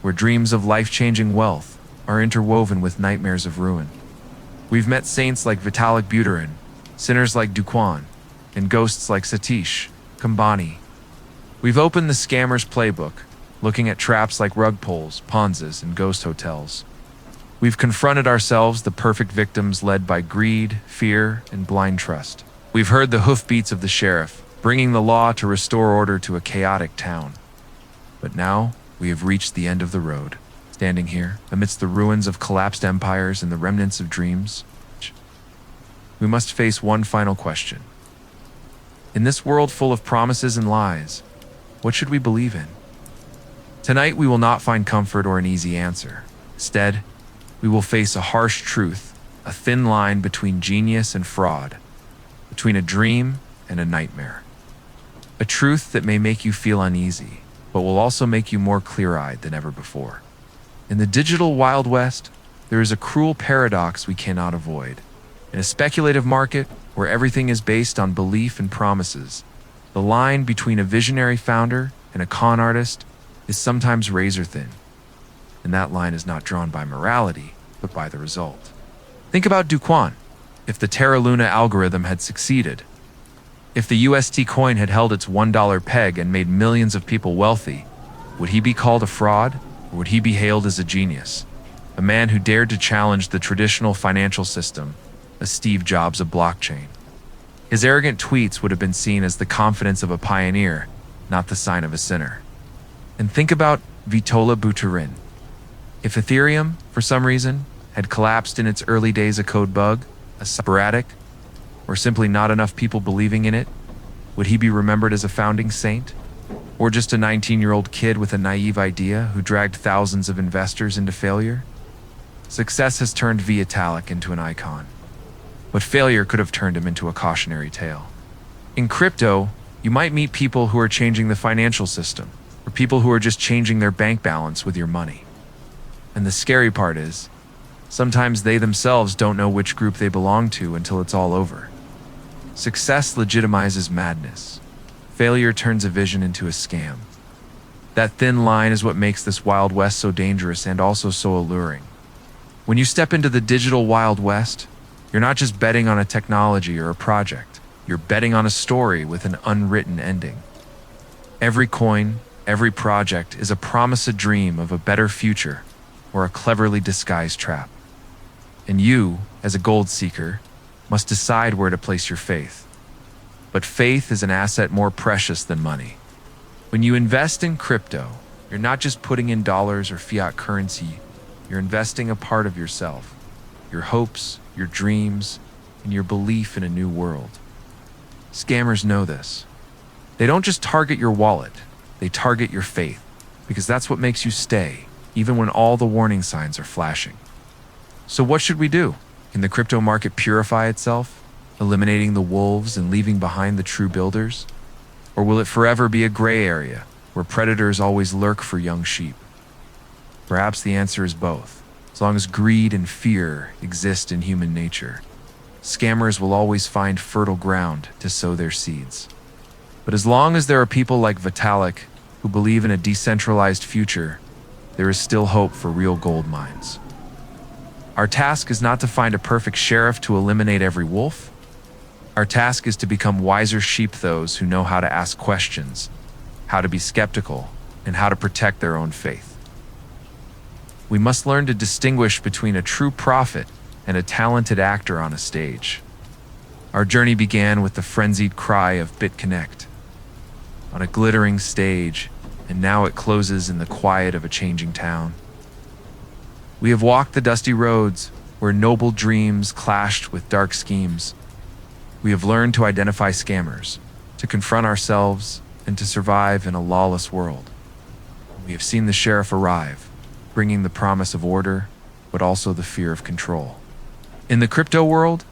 where dreams of life-changing wealth are interwoven with nightmares of ruin. We've met saints like Vitalik Buterin, sinners like Kwon, and ghosts like Satish Kumbhani. We've opened the scammer's playbook, looking at traps like rug pulls, Ponzis, and ghost hotels. We've confronted ourselves, the perfect victims led by greed, fear, and blind trust. We've heard the hoofbeats of the sheriff, bringing the law to restore order to a chaotic town. But now, we have reached the end of the road. Standing here, amidst the ruins of collapsed empires and the remnants of dreams, we must face one final question. In this world full of promises and lies, what should we believe in? Tonight, we will not find comfort or an easy answer. Instead, we will face a harsh truth, a thin line between genius and fraud, between a dream and a nightmare. A truth that may make you feel uneasy, but will also make you more clear-eyed than ever before. In the digital Wild West, there is a cruel paradox we cannot avoid. In a speculative market where everything is based on belief and promises, the line between a visionary founder and a con artist is sometimes razor-thin. And that line is not drawn by morality, but by the result. Think about Kwon. If the Terra Luna algorithm had succeeded, if the UST coin had held its $1 peg and made millions of people wealthy, would he be called a fraud, or would he be hailed as a genius? A man who dared to challenge the traditional financial system, a Steve Jobs of blockchain. His arrogant tweets would have been seen as the confidence of a pioneer, not the sign of a sinner. And think about Vitalik Buterin. If Ethereum, for some reason, had collapsed in its early days a code bug, a sporadic, or simply not enough people believing in it, would he be remembered as a founding saint? Or just a 19-year-old kid with a naive idea who dragged thousands of investors into failure? Success has turned Vitalik into an icon, but failure could have turned him into a cautionary tale. In crypto, you might meet people who are changing the financial system, or people who are just changing their bank balance with your money. And the scary part is, sometimes they themselves don't know which group they belong to until it's all over. Success legitimizes madness. Failure turns a vision into a scam. That thin line is what makes this Wild West so dangerous and also so alluring. When you step into the digital Wild West, you're not just betting on a technology or a project. You're betting on a story with an unwritten ending. Every coin, every project is a promise, a dream of a better future, or a cleverly disguised trap. And you, as a gold seeker, must decide where to place your faith. But faith is an asset more precious than money. When you invest in crypto, you're not just putting in dollars or fiat currency, you're investing a part of yourself, your hopes, your dreams, and your belief in a new world. Scammers know this. They don't just target your wallet, they target your faith, because that's what makes you stay, even when all the warning signs are flashing. So what should we do? Can the crypto market purify itself, eliminating the wolves and leaving behind the true builders? Or will it forever be a gray area, where predators always lurk for young sheep? Perhaps the answer is both. As long as greed and fear exist in human nature, scammers will always find fertile ground to sow their seeds. But as long as there are people like Vitalik who believe in a decentralized future, there is still hope for real gold mines. Our task is not to find a perfect sheriff to eliminate every wolf. Our task is to become wiser sheep, those who know how to ask questions, how to be skeptical, and how to protect their own faith. We must learn to distinguish between a true prophet and a talented actor on a stage. Our journey began with the frenzied cry of Bitconnect on a glittering stage, and now it closes in the quiet of a changing town. We have walked the dusty roads where noble dreams clashed with dark schemes. We have learned to identify scammers, to confront ourselves, and to survive in a lawless world. We have seen the sheriff arrive, bringing the promise of order, but also the fear of control. In the crypto world,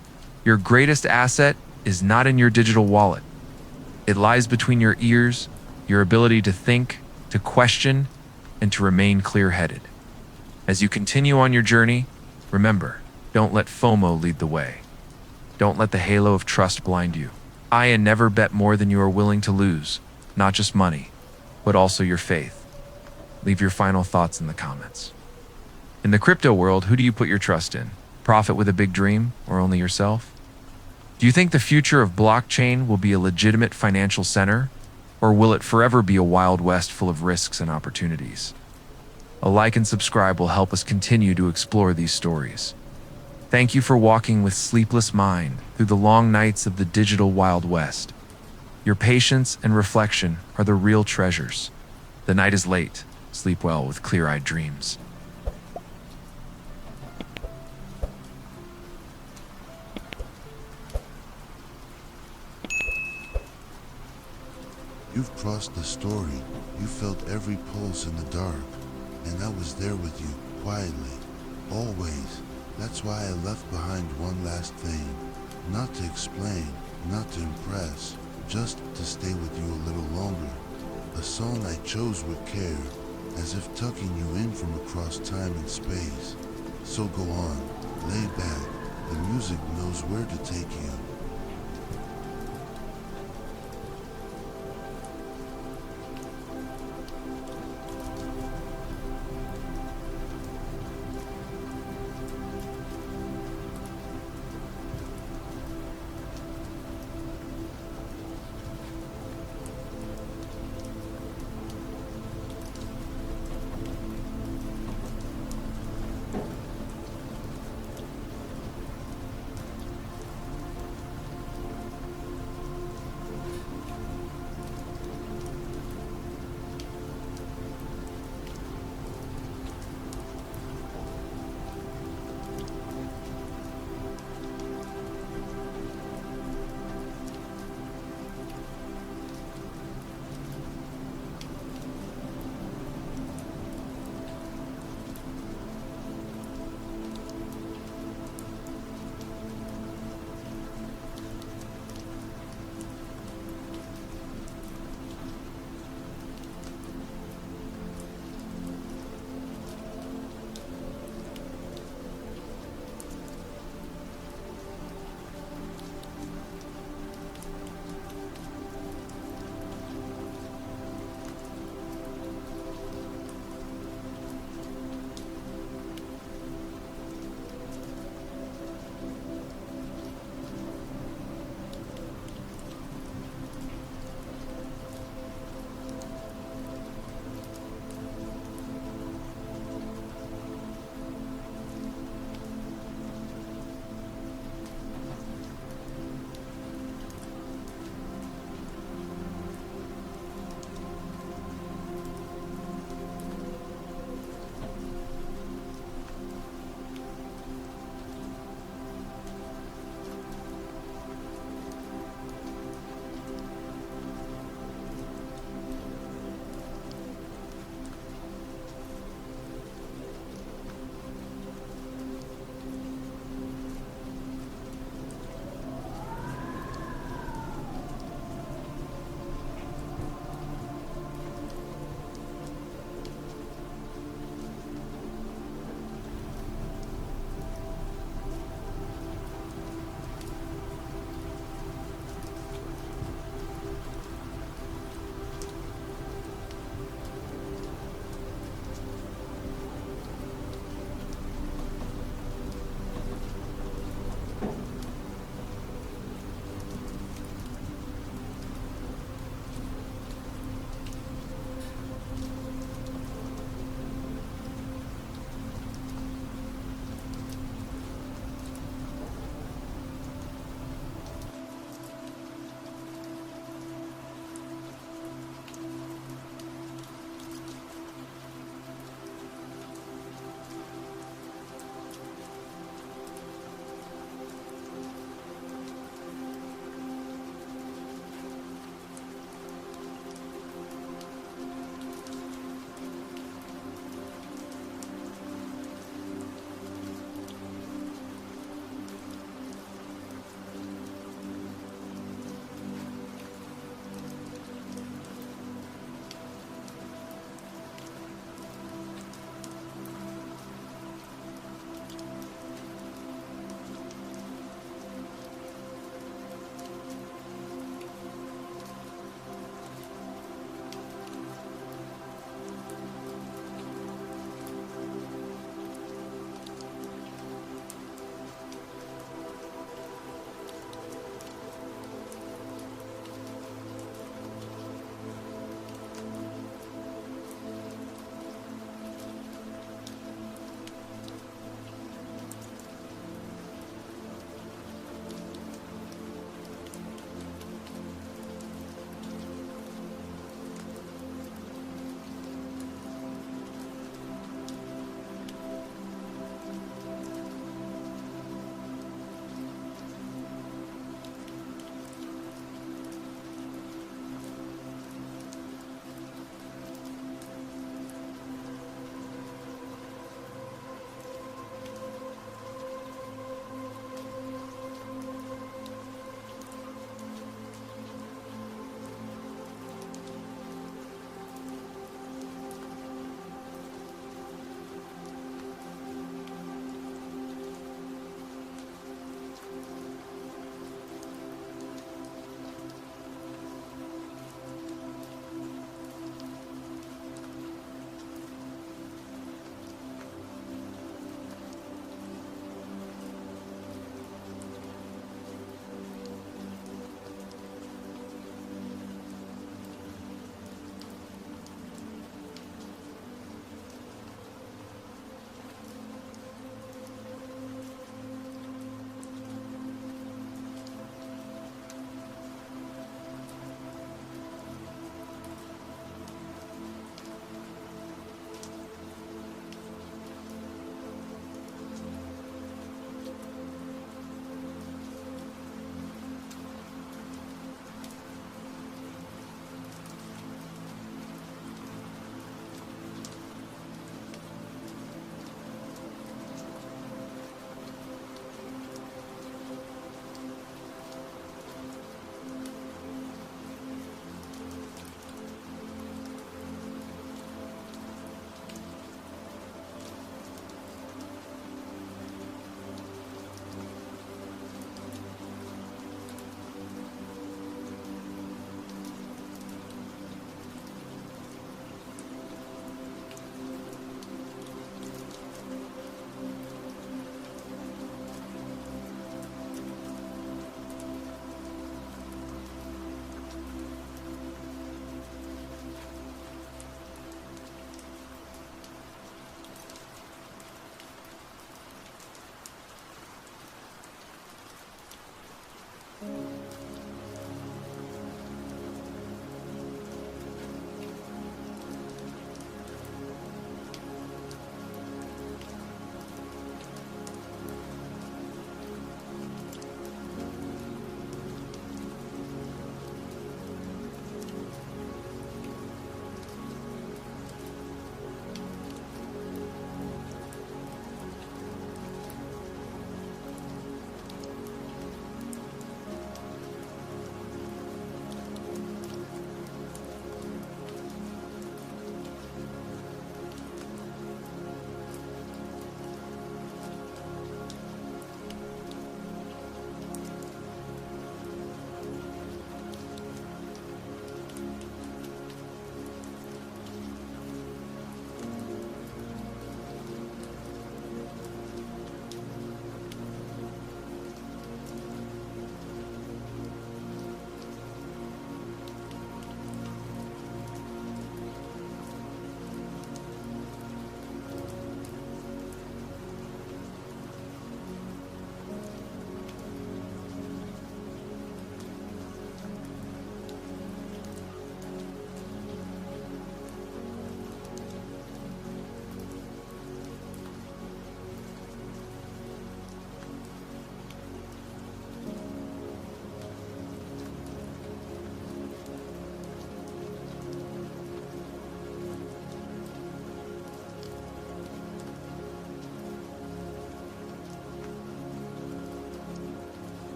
your greatest asset is not in your digital wallet. It lies between your ears, your ability to think, to question, and to remain clear-headed. As you continue on your journey, remember, don't let FOMO lead the way. Don't let the halo of trust blind you. And never bet more than you are willing to lose, not just money, but also your faith. Leave your final thoughts in the comments. In the crypto world, who do you put your trust in? Prophet with a big dream, or only yourself? Do you think the future of blockchain will be a legitimate financial center, or will it forever be a Wild West full of risks and opportunities? A like and subscribe will help us continue to explore these stories. Thank you for walking with Sleepless Mind through the long nights of the digital Wild West. Your patience and reflection are the real treasures. The night is late. Sleep well with clear-eyed dreams. You've crossed the story. You felt every pulse in the dark. And I was there with you, quietly, always. That's why I left behind one last thing. Not to explain, not to impress, just to stay with you a little longer. A song I chose with care, as if tucking you in from across time and space. So go on, lay back, the music knows where to take you.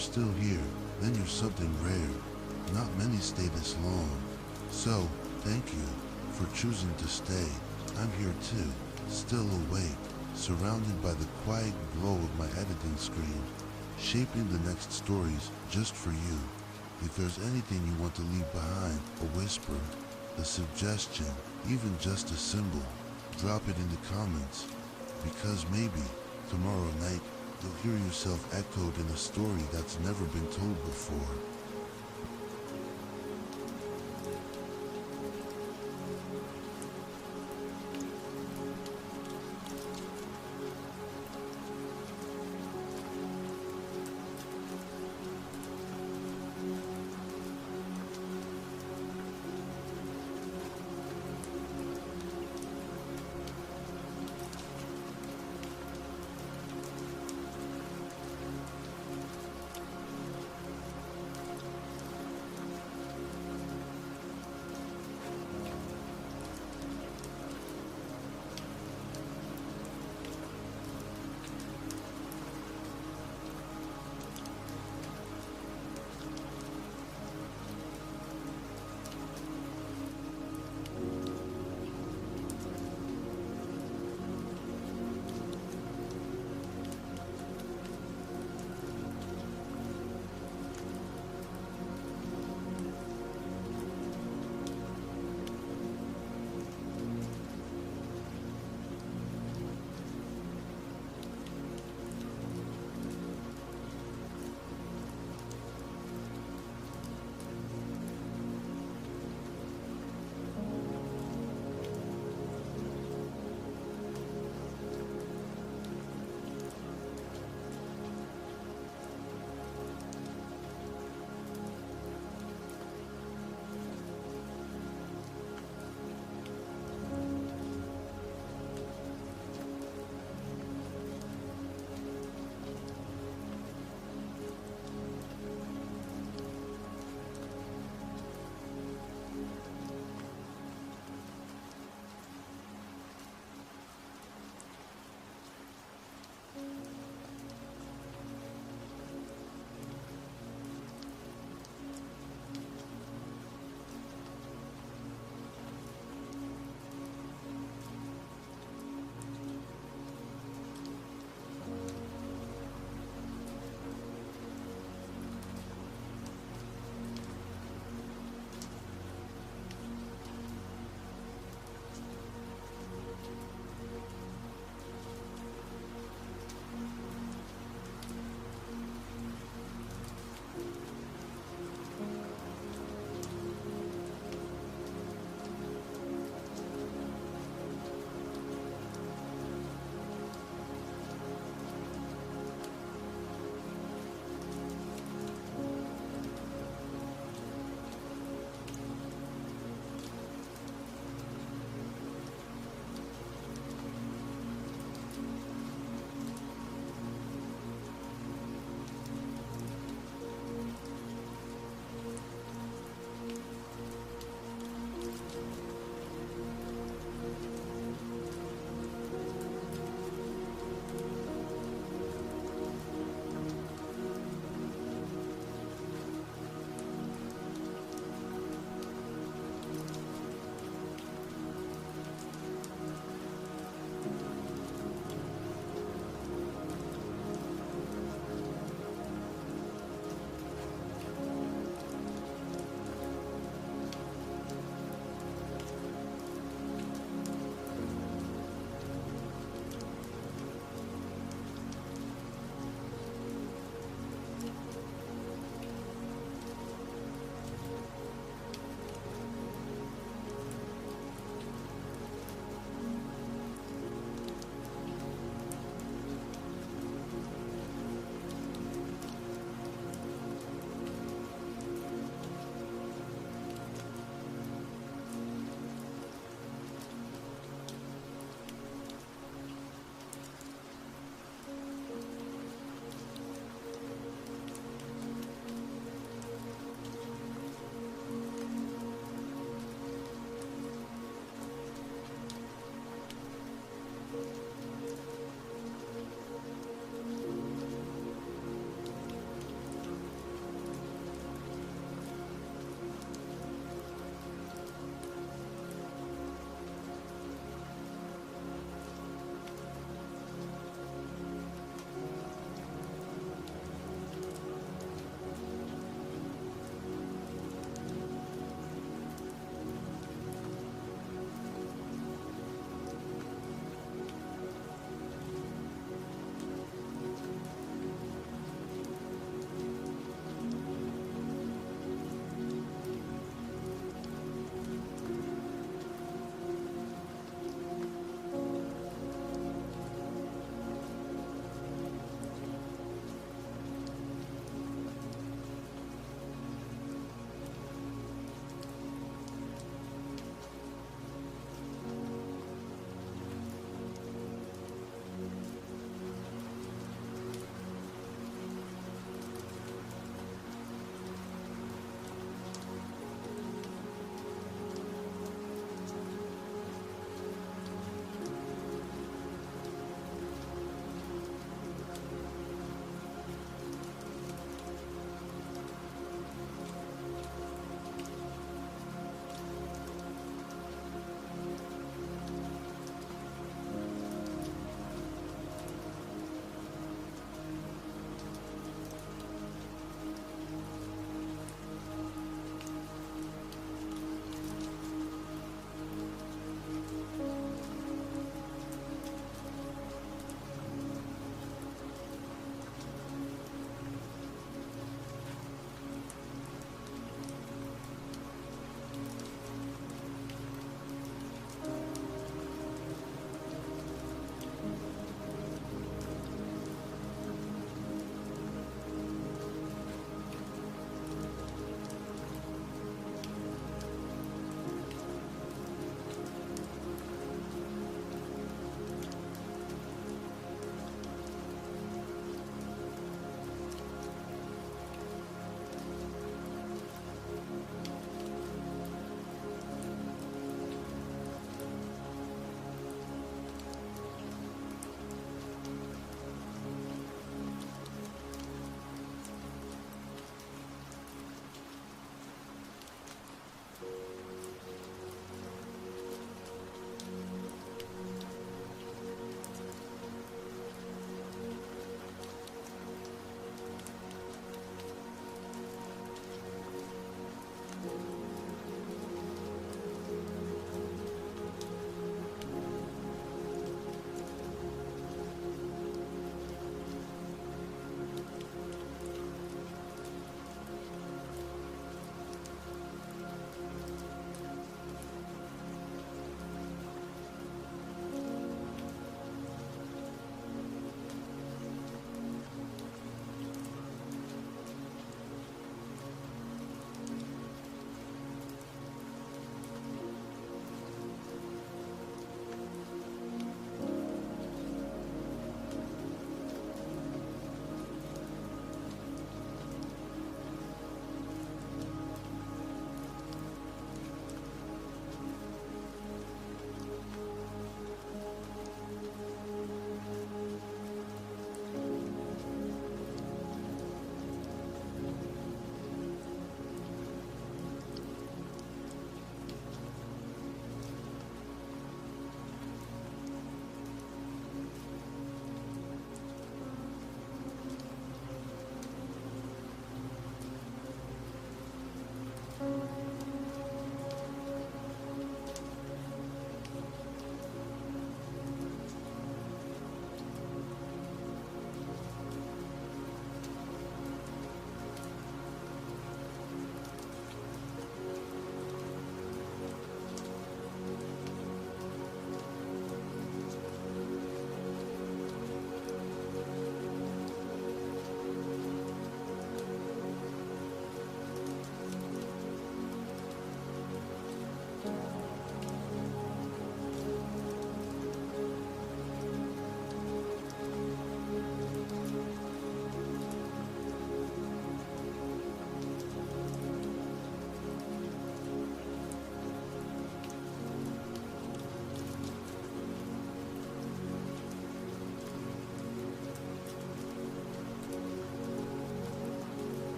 you're still here, then you're something rare. Not many stay this long. So, thank you for choosing to stay. I'm here too, still awake, surrounded by the quiet glow of my editing screen, shaping the next stories just for you. If there's anything you want to leave behind, a whisper, a suggestion, even just a symbol, drop it in the comments. Because maybe, tomorrow night, you'll hear yourself echoed in a story that's never been told before.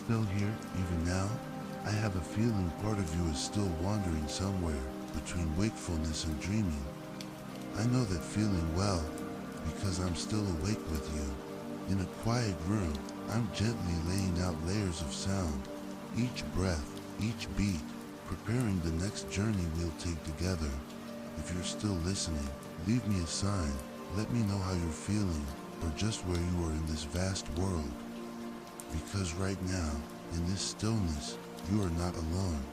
still here, even now? I have a feeling part of you is still wandering somewhere between wakefulness and dreaming. I know that feeling well because I'm still awake with you. In a quiet room, I'm gently laying out layers of sound, each breath, each beat, preparing the next journey we'll take together. If you're still listening, leave me a sign. Let me know how you're feeling or just where you are in this vast world. Because right now, in this stillness, you are not alone.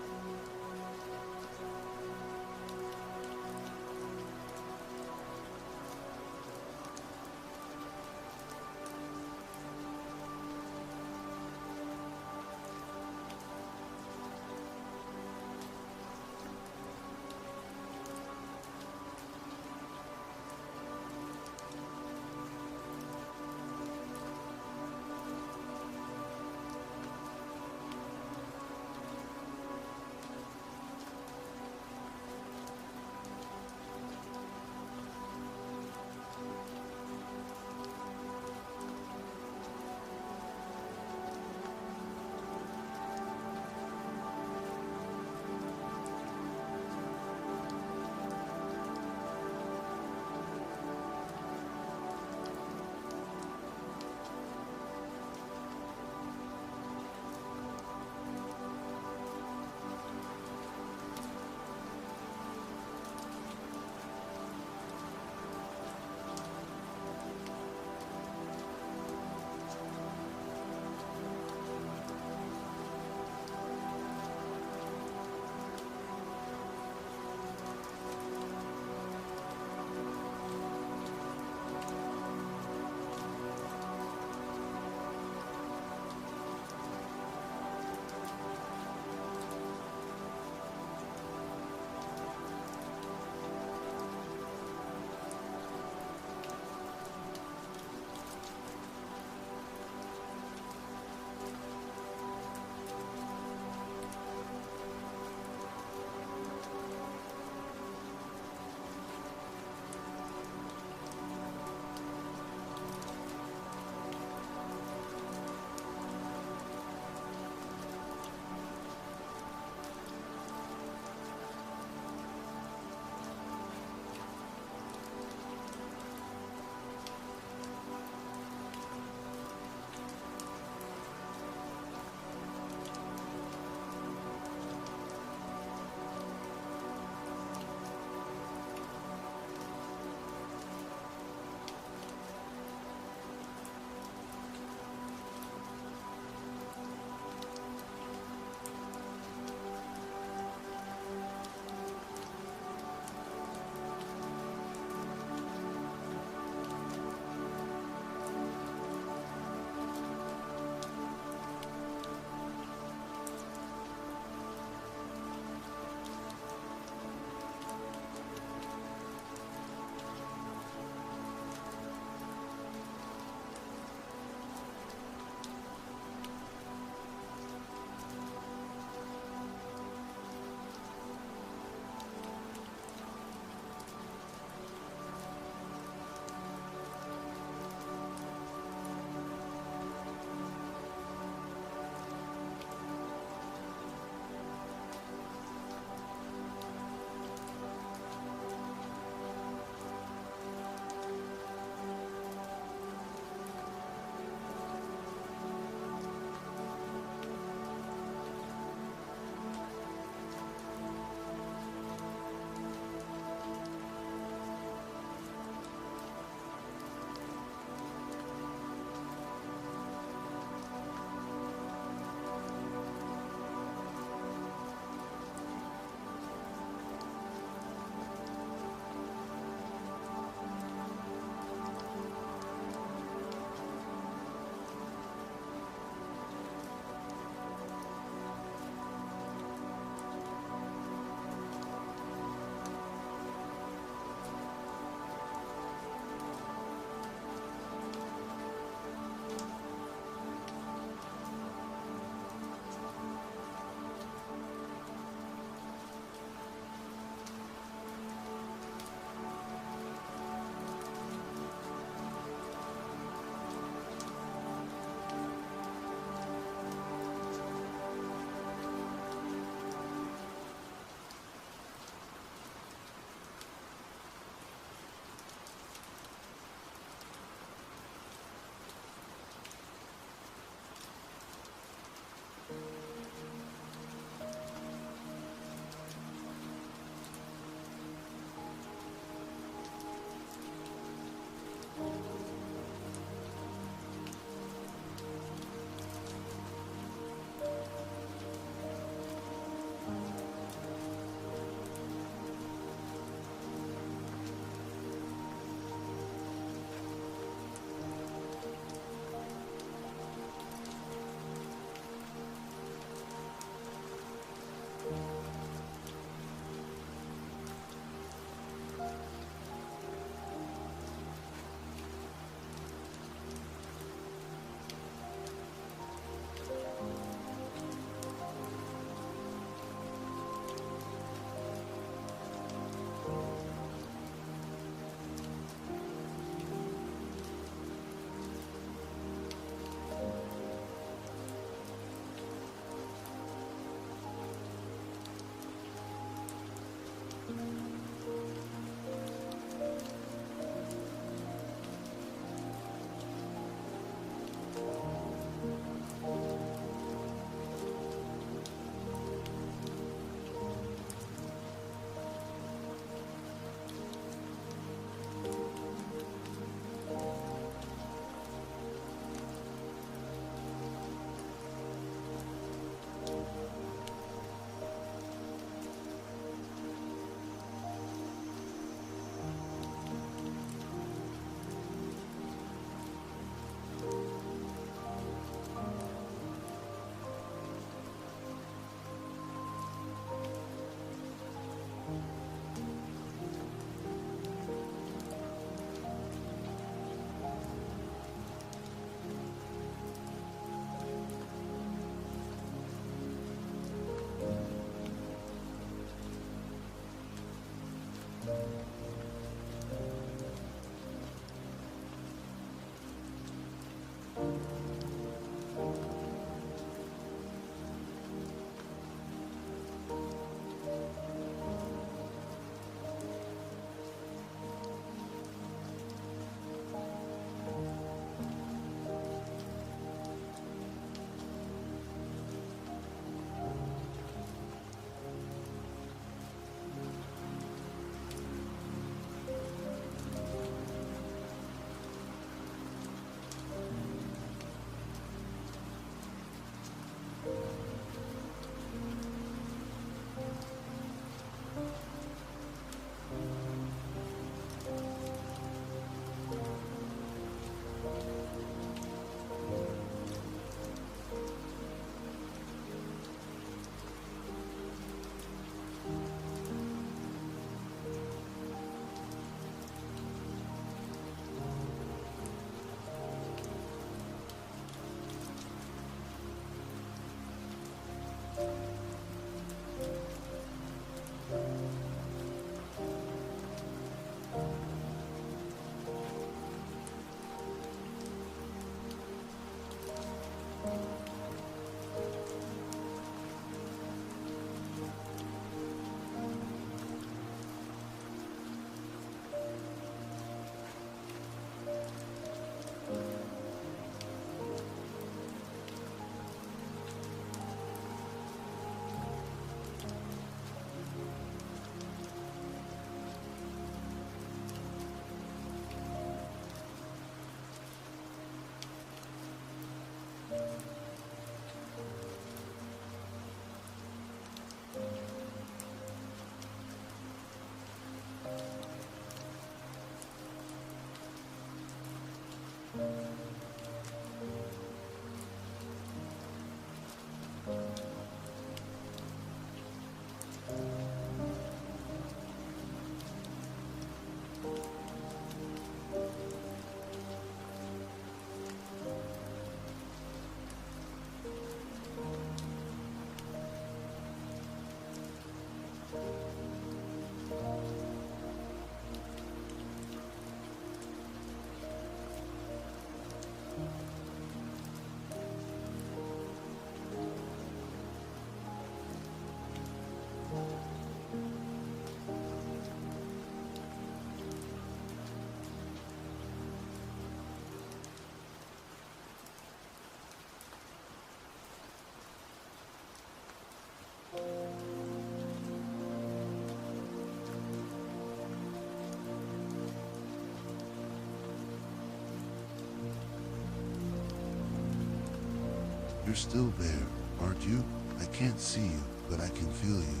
You're still there, aren't you? I can't see you, but I can feel you.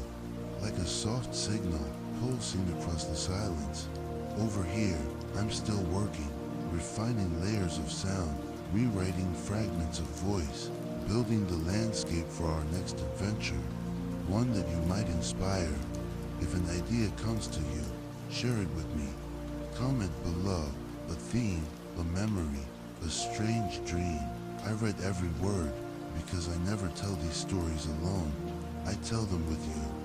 Like a soft signal pulsing across the silence. Over here, I'm still working, refining layers of sound, rewriting fragments of voice, building the landscape for our next adventure. One that you might inspire. If an idea comes to you, share it with me. Comment below. A theme, a memory, a strange dream. I read every word because I never tell these stories alone. I tell them with you.